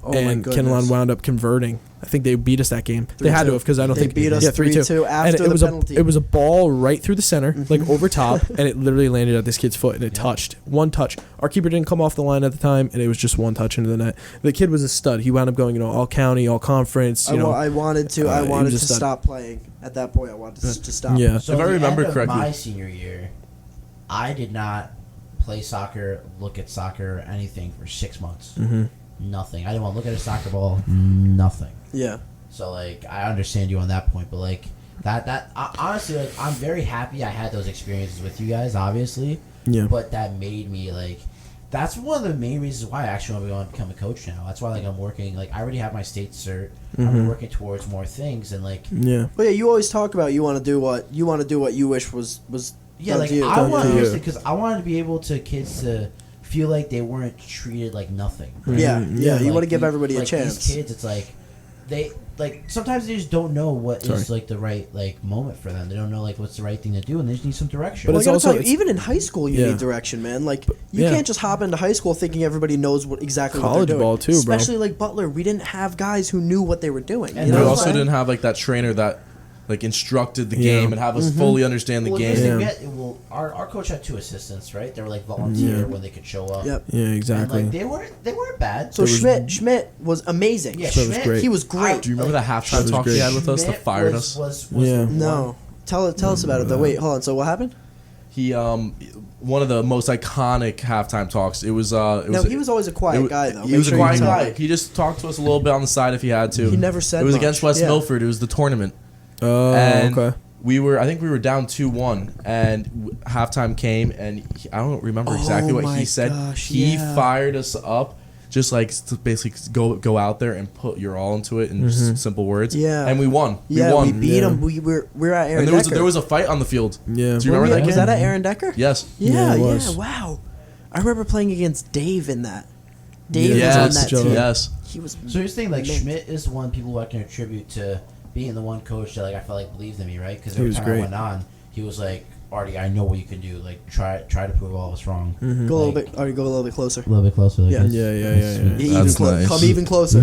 Oh my And goodness. Kinnelon wound up converting. I think they beat us that game. They had to 3-2. have because I don't They think beat us 3-2 after and it the was penalty. it was a ball right through the center, like over top, and it literally landed at this kid's foot and it touched one touch. Our keeper didn't come off the line at the time, and it was just one touch into the net. The kid was a stud. He wound up going, all county, all conference. I wanted to. I he wanted was to a stud. stop playing at that point. I wanted to stop. Yeah. So If I at the remember end of correctly- my senior year, I did not play soccer, look at soccer, or anything for 6 months. Mm-hmm. Nothing. I didn't want to look at a soccer ball. Nothing. Yeah. So I understand you on that point, but honestly, I'm very happy I had those experiences with you guys, obviously. Yeah. But that made me that's one of the main reasons why I actually want to go and become a coach now. That's why I'm working. I already have my state cert. I'm working towards more things and Yeah. Well, yeah. You always talk about you want to do what you wish was yeah, done to you. I done want to you. because I wanted to be able to kids to feel like they weren't treated like nothing. Yeah. Mhm. Yeah. You Like, want to give everybody a these chance. kids, it's they sometimes they just don't know what is Sorry. the right moment for them. They don't know what's the right thing to do, and they just need some direction. But Well, it's I gotta also- tell you, it's- even in high school, you Yeah. need direction, man. You yeah. can't just hop into high school thinking everybody knows exactly what College they're doing. ball, too, bro. Especially Butler, we didn't have guys who knew what they were doing. And You We know? that's also why- didn't have that trainer that like instructed the game and have us fully understand the Well, game. here's the thing, our coach had 2 assistants, right? They were like volunteer when they could show up. Yep. Yeah, exactly. And like they weren't bad. So Schmidt was amazing. Yeah, Schmidt was Schmidt, great. He was great. Do you remember that halftime was talk great. he had with us that Schmidt fired was, us? Was Yeah. the No. one- Tell us about it though. Wait, hold on. So what happened? He one of the most iconic halftime talks. It was No, he was always a quiet guy though. He Make was sure a you quiet tell guy. him. He just talked to us a little bit on the side if he had to. He never said It was much. against West Yeah. Milford. It was the tournament. Oh, And okay. I think we were down 2-1, and halftime came, and I don't remember exactly what my he said. gosh, He yeah. fired us up, just like to basically go out there and put your all into it in just simple words. Yeah. And we won. Yeah, we won. we beat Yeah. him. We were at Aaron and there was Decker. there was a fight on the field. Yeah. Do you remember that game? Was that at Aaron Decker? Yes. Yeah, it yeah, was. wow. I remember playing against Dave in that. Dave was Yes. on that Joe. team. Yes. He was. So here's the thing, like mint. Schmidt is the one people who I can attribute to being the one coach that like I felt like believed in me, right? Because He every was time great. I went on, he was like, "Artie, I know what you can do. Like try to prove all of us wrong." Go a little Like- bit. Or go a little bit closer. A little bit closer. Like Yeah. this. Yeah. Even That's nice. Come even closer.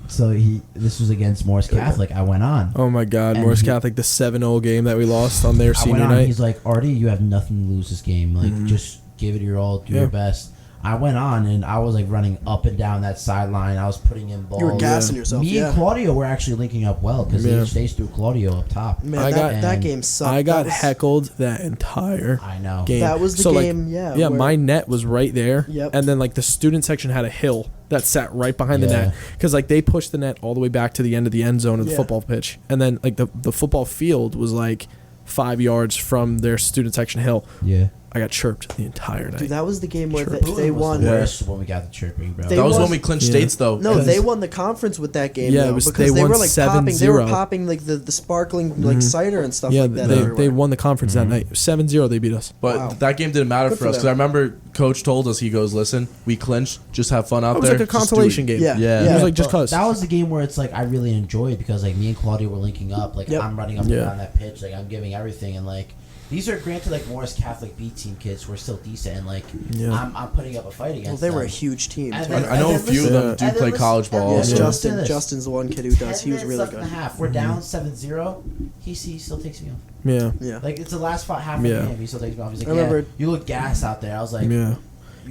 So this was against Morris Catholic. I went on. Oh my God, And Morris he- Catholic, the 7-0 game that we lost on their I senior went on. night. He's like, "Artie, you have nothing to lose this game. Like just give it your all, do Yeah. your best." I went on and I was like running up and down that sideline. I was putting in balls. You were gassing yourself. Me Yeah. and Claudio were actually linking up well because Yeah. they threw Claudio up top. Man, I that, got- that game sucked. I got That was- heckled that entire I know. game. That was the So, like, game. Yeah. Yeah, where- my net was right there, Yep. and then like the student section had a hill that sat right behind the Yeah. net because like they pushed the net all the way back to the end of the end zone of the Yeah. football pitch, and then like the football field was like 5 yards from their student section hill. Yeah. I got chirped the entire night. Dude, that was the game where Sure. they won. The worst when we got the chirping, bro. They That was won- when we clinched Yeah. states, though. No, 'cause they won the conference with that game. Yeah, though, it was- because they they won were like popping. They were 7-0. popping like the sparkling like cider and stuff yeah, like that. they everywhere. won the conference that night. 7-0 they beat us. But Wow. that game didn't matter Good for for us them. because I remember Coach told us, he goes, "Listen, we clinched. Just have fun out It was there. like a Just do consolation it." game. Yeah. Yeah. It was Yeah. like just But cause. that was the game where it's like I really enjoyed because like me and Claudio were linking up. Like Yep. I'm running up Yeah. and down that pitch. Like I'm giving everything and like. These are granted like Morris Catholic B team kids who are still decent and like Yeah. I'm putting up a fight against Well, they were a them. huge team. And too. then- I know a and then few of them listen- do and then play listen- college and ball. then Yes, listen to Justin. this. Justin's the one kid who does. 10 He was minutes really left good. in the half. We're down 7-0. He still takes me off. Yeah. Yeah. Like it's the last half of Yeah. the game. He still takes me off. He's like, I remember- you look gas out there. I was like, Yeah.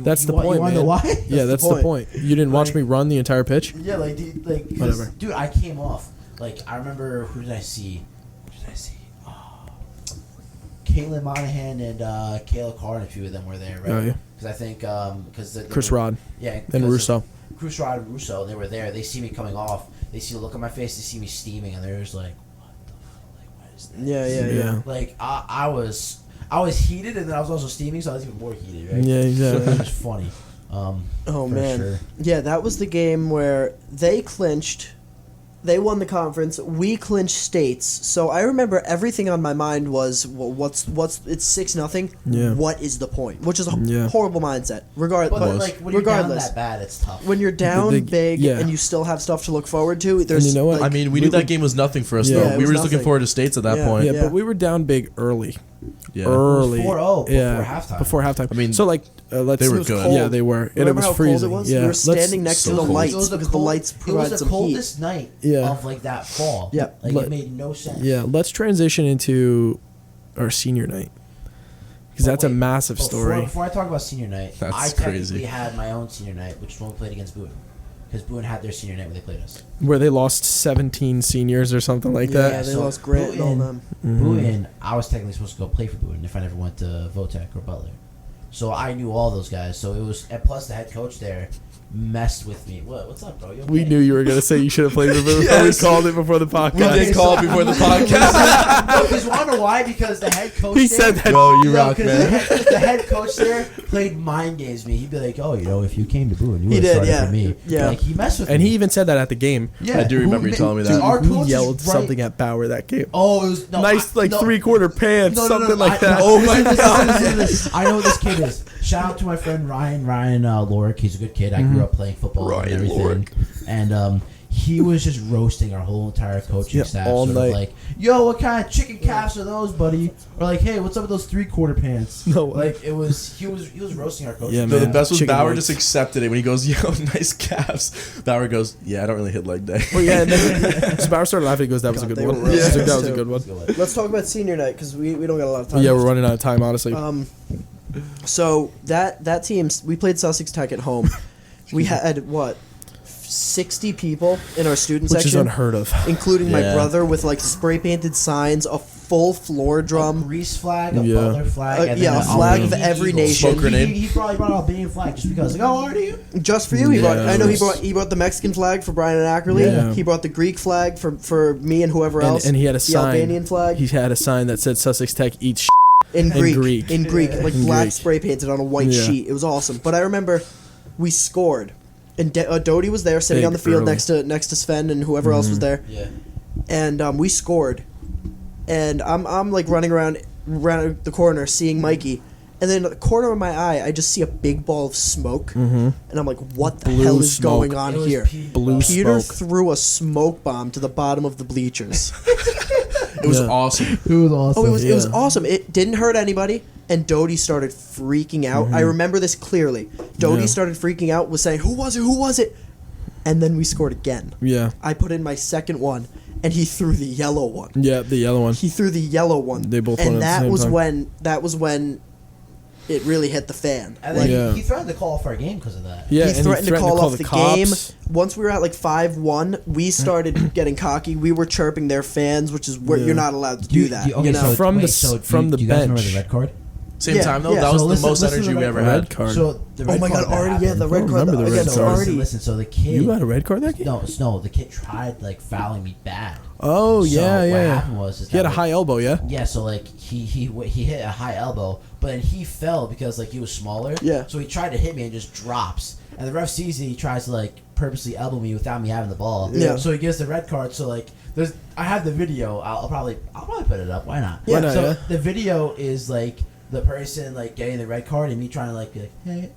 That's the You point, wanna know man. why? Yeah, that's the point. You didn't watch me run the entire pitch? Yeah, like, dude, like, 'cause, Whatever. dude, I came off. Like, I remember, who did I see? Oh, Caitlin Monahan and Kayla Carr and a few of them were there, right? Oh, yeah. Because I think, because Chris Rod. yeah, And because Russo. Chris Rod and Russo, they were there. They see me coming off. They see the look on my face. They see me steaming, and they're just like, "What the fuck? Like, what is this?" Yeah. Like, I was heated, and then I was also steaming, so I was even more heated, right? Yeah, exactly. It was funny. Oh for man. sure. Yeah, that was the game where they clinched. They won the conference. We clinched states. So I remember everything on my mind was, well, what's it's 6-0. Yeah. What is the point? Which is a Yeah. horrible mindset. Regardless, But like when you're down regardless, that bad, it's tough. when you're down The- big yeah. and you still have stuff to look forward to, there's you know what? like, I mean, we knew that game was nothing for us, Yeah, though. it We was were just looking nothing. forward to states at that Yeah. point. Yeah, Yeah. but we were down big early. Yeah. Early. 4-0 before yeah, halftime. Before halftime. I mean, so like, let's. they were It was good. cold. Yeah, they were. And it Remember was how freezing. cold it was? Yeah. We were Let's- standing next so to the cold. lights It was the because the cold- lights It was provide the some heat. coldest night Yeah. of like that fall. Yeah. Like Let- it made no sense. Yeah, let's transition into our senior night because But that's a wait, massive story. Before I talk about senior night, That's I crazy. technically had my own senior night, which is when we played against Boone. Because Boone had their senior night when they played us. Where they lost 17 seniors or something like Yeah, that. they so lost Grant and all Boone- them. Boone, I was technically supposed to go play for Boone if I never went to Votech or Butler. So I knew all those guys. So it was, and plus the head coach there messed with me. What's up, bro? You okay? We knew you were gonna say you should have played the movie. Yes. We called it before the We podcast. did call it before the podcast. No, because want to know why? Because the head coach He there, said that. Bro, you No, rock, 'cause man. the head coach there played mind games me. He'd be like, "Oh, if you came to Boone, you He would have did, started yeah. for me." Yeah. Like he messed with And me. he even said that at the game. Yeah, I do remember you telling me that. Dude, our Who coach is yelled right- something at Bauer that game? Oh, it was no, Nice, like no, 3/4 pants, no, something like I- that. Oh my god! I know what this kid is. Shout out to my friend Ryan Lorick. He's a good kid. I grew up playing football and Ryan everything. Lorick. And he was just roasting our whole entire coaching staff. all sort of night. like, yo, what kind of chicken calves are those, buddy? Or like, hey, what's up with those 3/4 pants? No, like he was roasting our coaching. Yeah, staff. No, the man. best was Chicken Bauer legs. just accepted it when he goes, "Yo, nice calves." Bauer goes, "Yeah, I don't really hit leg day." Well, yeah, and then so Bauer started laughing. He goes, "That was a God, good they one." were He's like, roasting that was a too. good one. Let's talk about senior night because we don't got a lot of time. Yeah, we're running out of time, honestly. So that team, we played Sussex Tech at home. We had what, 60 people in our student Which is section, unheard of. including my Yeah. brother with like spray painted signs, a full floor A drum. Greece flag, a Yeah. Butler flag, and Yeah, then a an flag Albanian of every eagle. nation. Smoke grenade. He probably brought an Albanian flag just because. Like, oh, are you? Just for you, he Yeah. brought. I know he brought the Mexican flag for Brian and Ackerley. Yeah. He brought the Greek flag for me and whoever else. And he had a the sign. Albanian flag He had a sign that said Sussex Tech eats in Greek. Greek. In Greek, like In black Greek. spray painted on a white Yeah. sheet. It was awesome. But I remember we scored, and Doty was there sitting Big on the field early. next to Sven and whoever else was there. Yeah. And we scored, and I'm like running around the corner seeing Mikey, and then at the corner of my eye I just see a big ball of smoke, and I'm like, what the Blue hell is smoke. going on It was here? blue Peter smoke. threw a smoke bomb to the bottom of the bleachers. It was Yeah. awesome. It was awesome. Oh, it was Yeah. awesome. It didn't hurt anybody, and Doty started freaking out. I remember this clearly. Doty Yeah. started freaking out, was saying, "Who was it? Who was it?" And then we scored again. Yeah. I put in my second one, and he threw the yellow one. Yeah, the yellow one. He threw the yellow one. They both went and at the same time. that was when it really hit the fan. And then Yeah. he threatened to call off our game because of that. Yeah, He and threatened to call off the game. cops. Once we were at like 5-1, we started getting cocky. We were chirping their fans, which is where Yeah. you're not allowed to do that. okay, you know? From the do the you guys remember bench. the red card? Same Yeah, time though, yeah. that was So the listen- most listen to energy the we red ever red had. card. So the red Oh my card God, that Artie! Yeah, happened- the red card remember the red against card. Artie. Listen, so the kid. You got a red card that game? No, the kid tried like fouling me bad. Oh, So yeah, what yeah. happened was He had a that, high elbow, yeah? Yeah, so like he hit a high elbow, but then he fell because like he was smaller. Yeah. So he tried to hit me and just drops, and the ref sees it. He tries to like purposely elbow me without me having the ball. Yeah. So he gives the red card. So like I have the video. I'll probably put it up. Why not? Yeah. Why not, So yeah? the video is like the person like getting the red card and me trying to like be like, hey,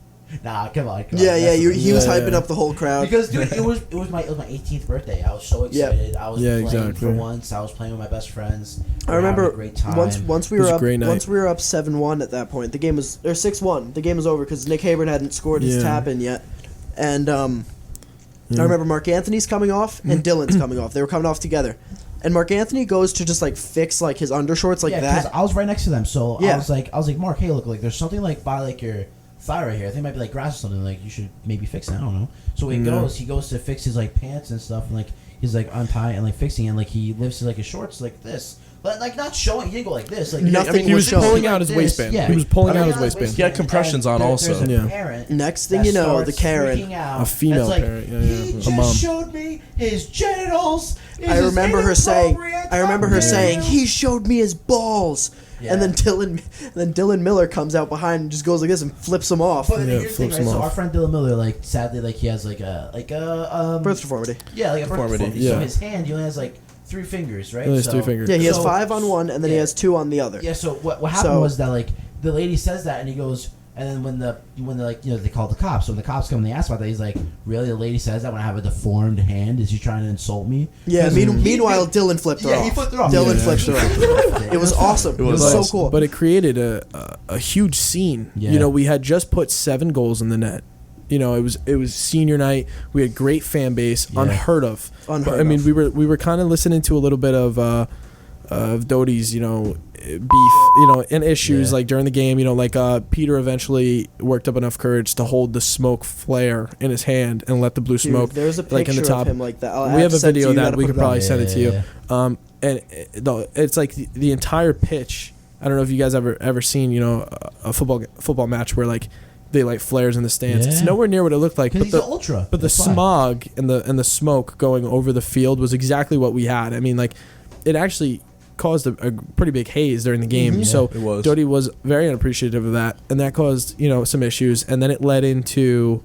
nah, come on. Yeah, yeah. That's the- He was Yeah, hyping yeah. up the whole crowd. because dude, it was my 18th birthday. I was so excited. I was Yeah, playing exactly. for once. I was playing with my best friends. I We were having remember a great time. once we It was were a up great night. once we were up 7-1 at that point. The game was or 6-1. The game was over because Nick Habert hadn't scored his Yeah. tap in yet, and Yeah. I remember Mark Anthony's coming off and Dylan's coming off. They were coming off together, and Mark Anthony goes to just like fix like his undershorts like yeah, because that. I was right next to them, so Yeah. I was like, Mark, hey, look, like there's something like by like your thigh right here. I think it might be like grass or something. Like you should maybe fix it. I don't know. So he goes to fix his like pants and stuff, and like he's like untying and like fixing it, and like he lifts his like his shorts like this, but like not showing. He didn't go like this. Like Nothing He was showing. pulling out his This, waistband. yeah. He was pulling out his Pulling waistband. He had compressions and on also. There's a Yeah. parent Next thing that you know, the starts Karen. freaking out. A female It's like, parent, yeah, He yeah, a just mom. showed me his genitals. It I is remember her saying, inappropriate. he showed me his balls. Yeah. And then Dylan Miller comes out behind and just goes like this and flips him off. But Yeah, here's the thing, flips right? him So off. our friend Dylan Miller, like, sadly, like he has like a Birth deformity. yeah, like a birth Deformity, deformity. yeah. So his hand, he only has like 3 fingers, right? He has so, 3 fingers. Yeah, he has So- 5 on one and then he yeah. has 2 on the other. Yeah. So what happened So- was that like the lady says that, and he goes, and then when the like they call the cops. So when the cops come and they ask about that, he's like, really, the lady says that when I have a deformed hand, is she trying to insult me? Yeah, 'Cause meanwhile, Dylan flipped her Yeah, off. he flipped her off. Dylan Yeah, flipped her off. It was awesome. It was so cool. But it created a huge scene. Yeah. You know, we had just put 7 goals in the net. You know, it was senior night. We had great fan base, Yeah. unheard of. Unheard But, I mean, of. we were kind of listening to a little bit of Doty's, you know, beef, you know, and issues Yeah. like during the game. You know, like Peter eventually worked up enough courage to hold the smoke flare in his hand and let the blue Dude, smoke there's a picture like in the top. of him like that. We have a send it to video you, that gotta we put could it on. probably send it to you. Yeah. And it's like the entire pitch. I don't know if you guys ever seen, you know, a football match where like they light flares in the stands. It's Yeah. nowhere near what it looked like. Because But he's the an ultra. but the That's why. smog and the smoke going over the field was exactly what we had. I mean, like it actually caused a pretty big haze during the game. Mhm. So It was. Doty was very unappreciative of that, and that caused, you know, some issues. And then it led into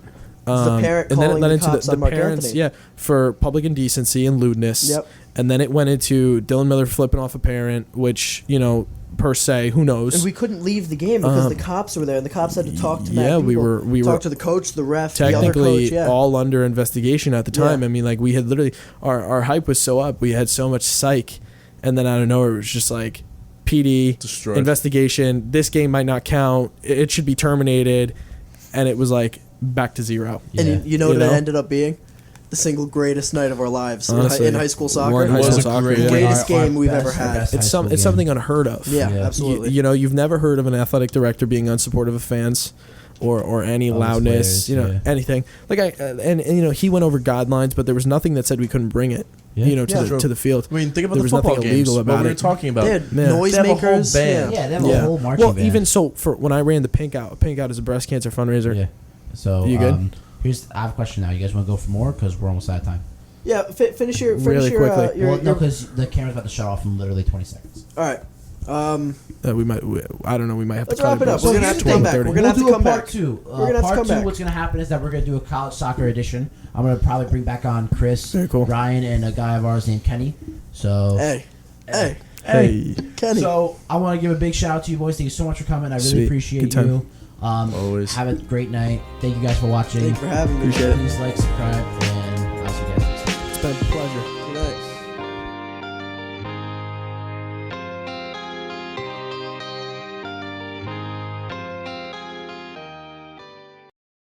parent and then it calling led the into cops the on Mark parents, Anthony. yeah, for public indecency and lewdness. Yep. And then it went into Dylan Miller flipping off a parent, which, you know, per se. Who knows? And we couldn't leave the game because the cops were there, and the cops had to talk to mad we people. were Talk to the coach, the ref, the other technically coach. Yeah. all under investigation at the time. Yeah. I mean, like we had literally our hype was so up. We had so much psych, and then out of nowhere it was just like PD Destroyed. investigation. This game might not count. It should be terminated, and it was like back to zero. And Yeah. you know You what it know? ended up being? The single greatest night of our lives Honestly, in high school soccer. One high It school was a soccer, great yeah. Greatest game we've best- ever had. our best It's high school it's game. something unheard of. Yeah, Yeah. absolutely. You know, you've never heard of an athletic director being unsupportive of fans, or any Of his loudness. players, You know, yeah. anything. Like and you know, he went over guidelines, but there was nothing that said we couldn't bring it. Yeah. You know, to Yeah. the to the field. I mean, think about There the was football nothing games. illegal What about we were it. talking about. They had Yeah. noisemakers. They have a whole band. Yeah, they have a whole marching Well, band. even so, for when I ran the Pink Out is a breast cancer fundraiser. Yeah. So You good? I have a question now. You guys want to go for more because we're almost out of time. Yeah, finish your Really quickly. your, Well, no, because the camera's about to shut off in literally 20 seconds. all right. I don't know. We might have Let's to cut wrap it up. down We're gonna have to come back. 20, We're gonna have to do a come part back. two. We're gonna have to Part come two, back. what's going to happen is that we're going to do a college soccer edition. I'm going to probably bring back on Chris, Very cool. Ryan, and a guy of ours named Kenny. So, Hey, Hey. Kenny. So I want to give a big shout out to you boys. Thank you so much for coming. I really Sweet. appreciate Good time. you. Always. Have a great night. Thank you guys for watching. Thank you for having me. Appreciate it. Please like, subscribe, and I'll see you guys next time. It's been a pleasure.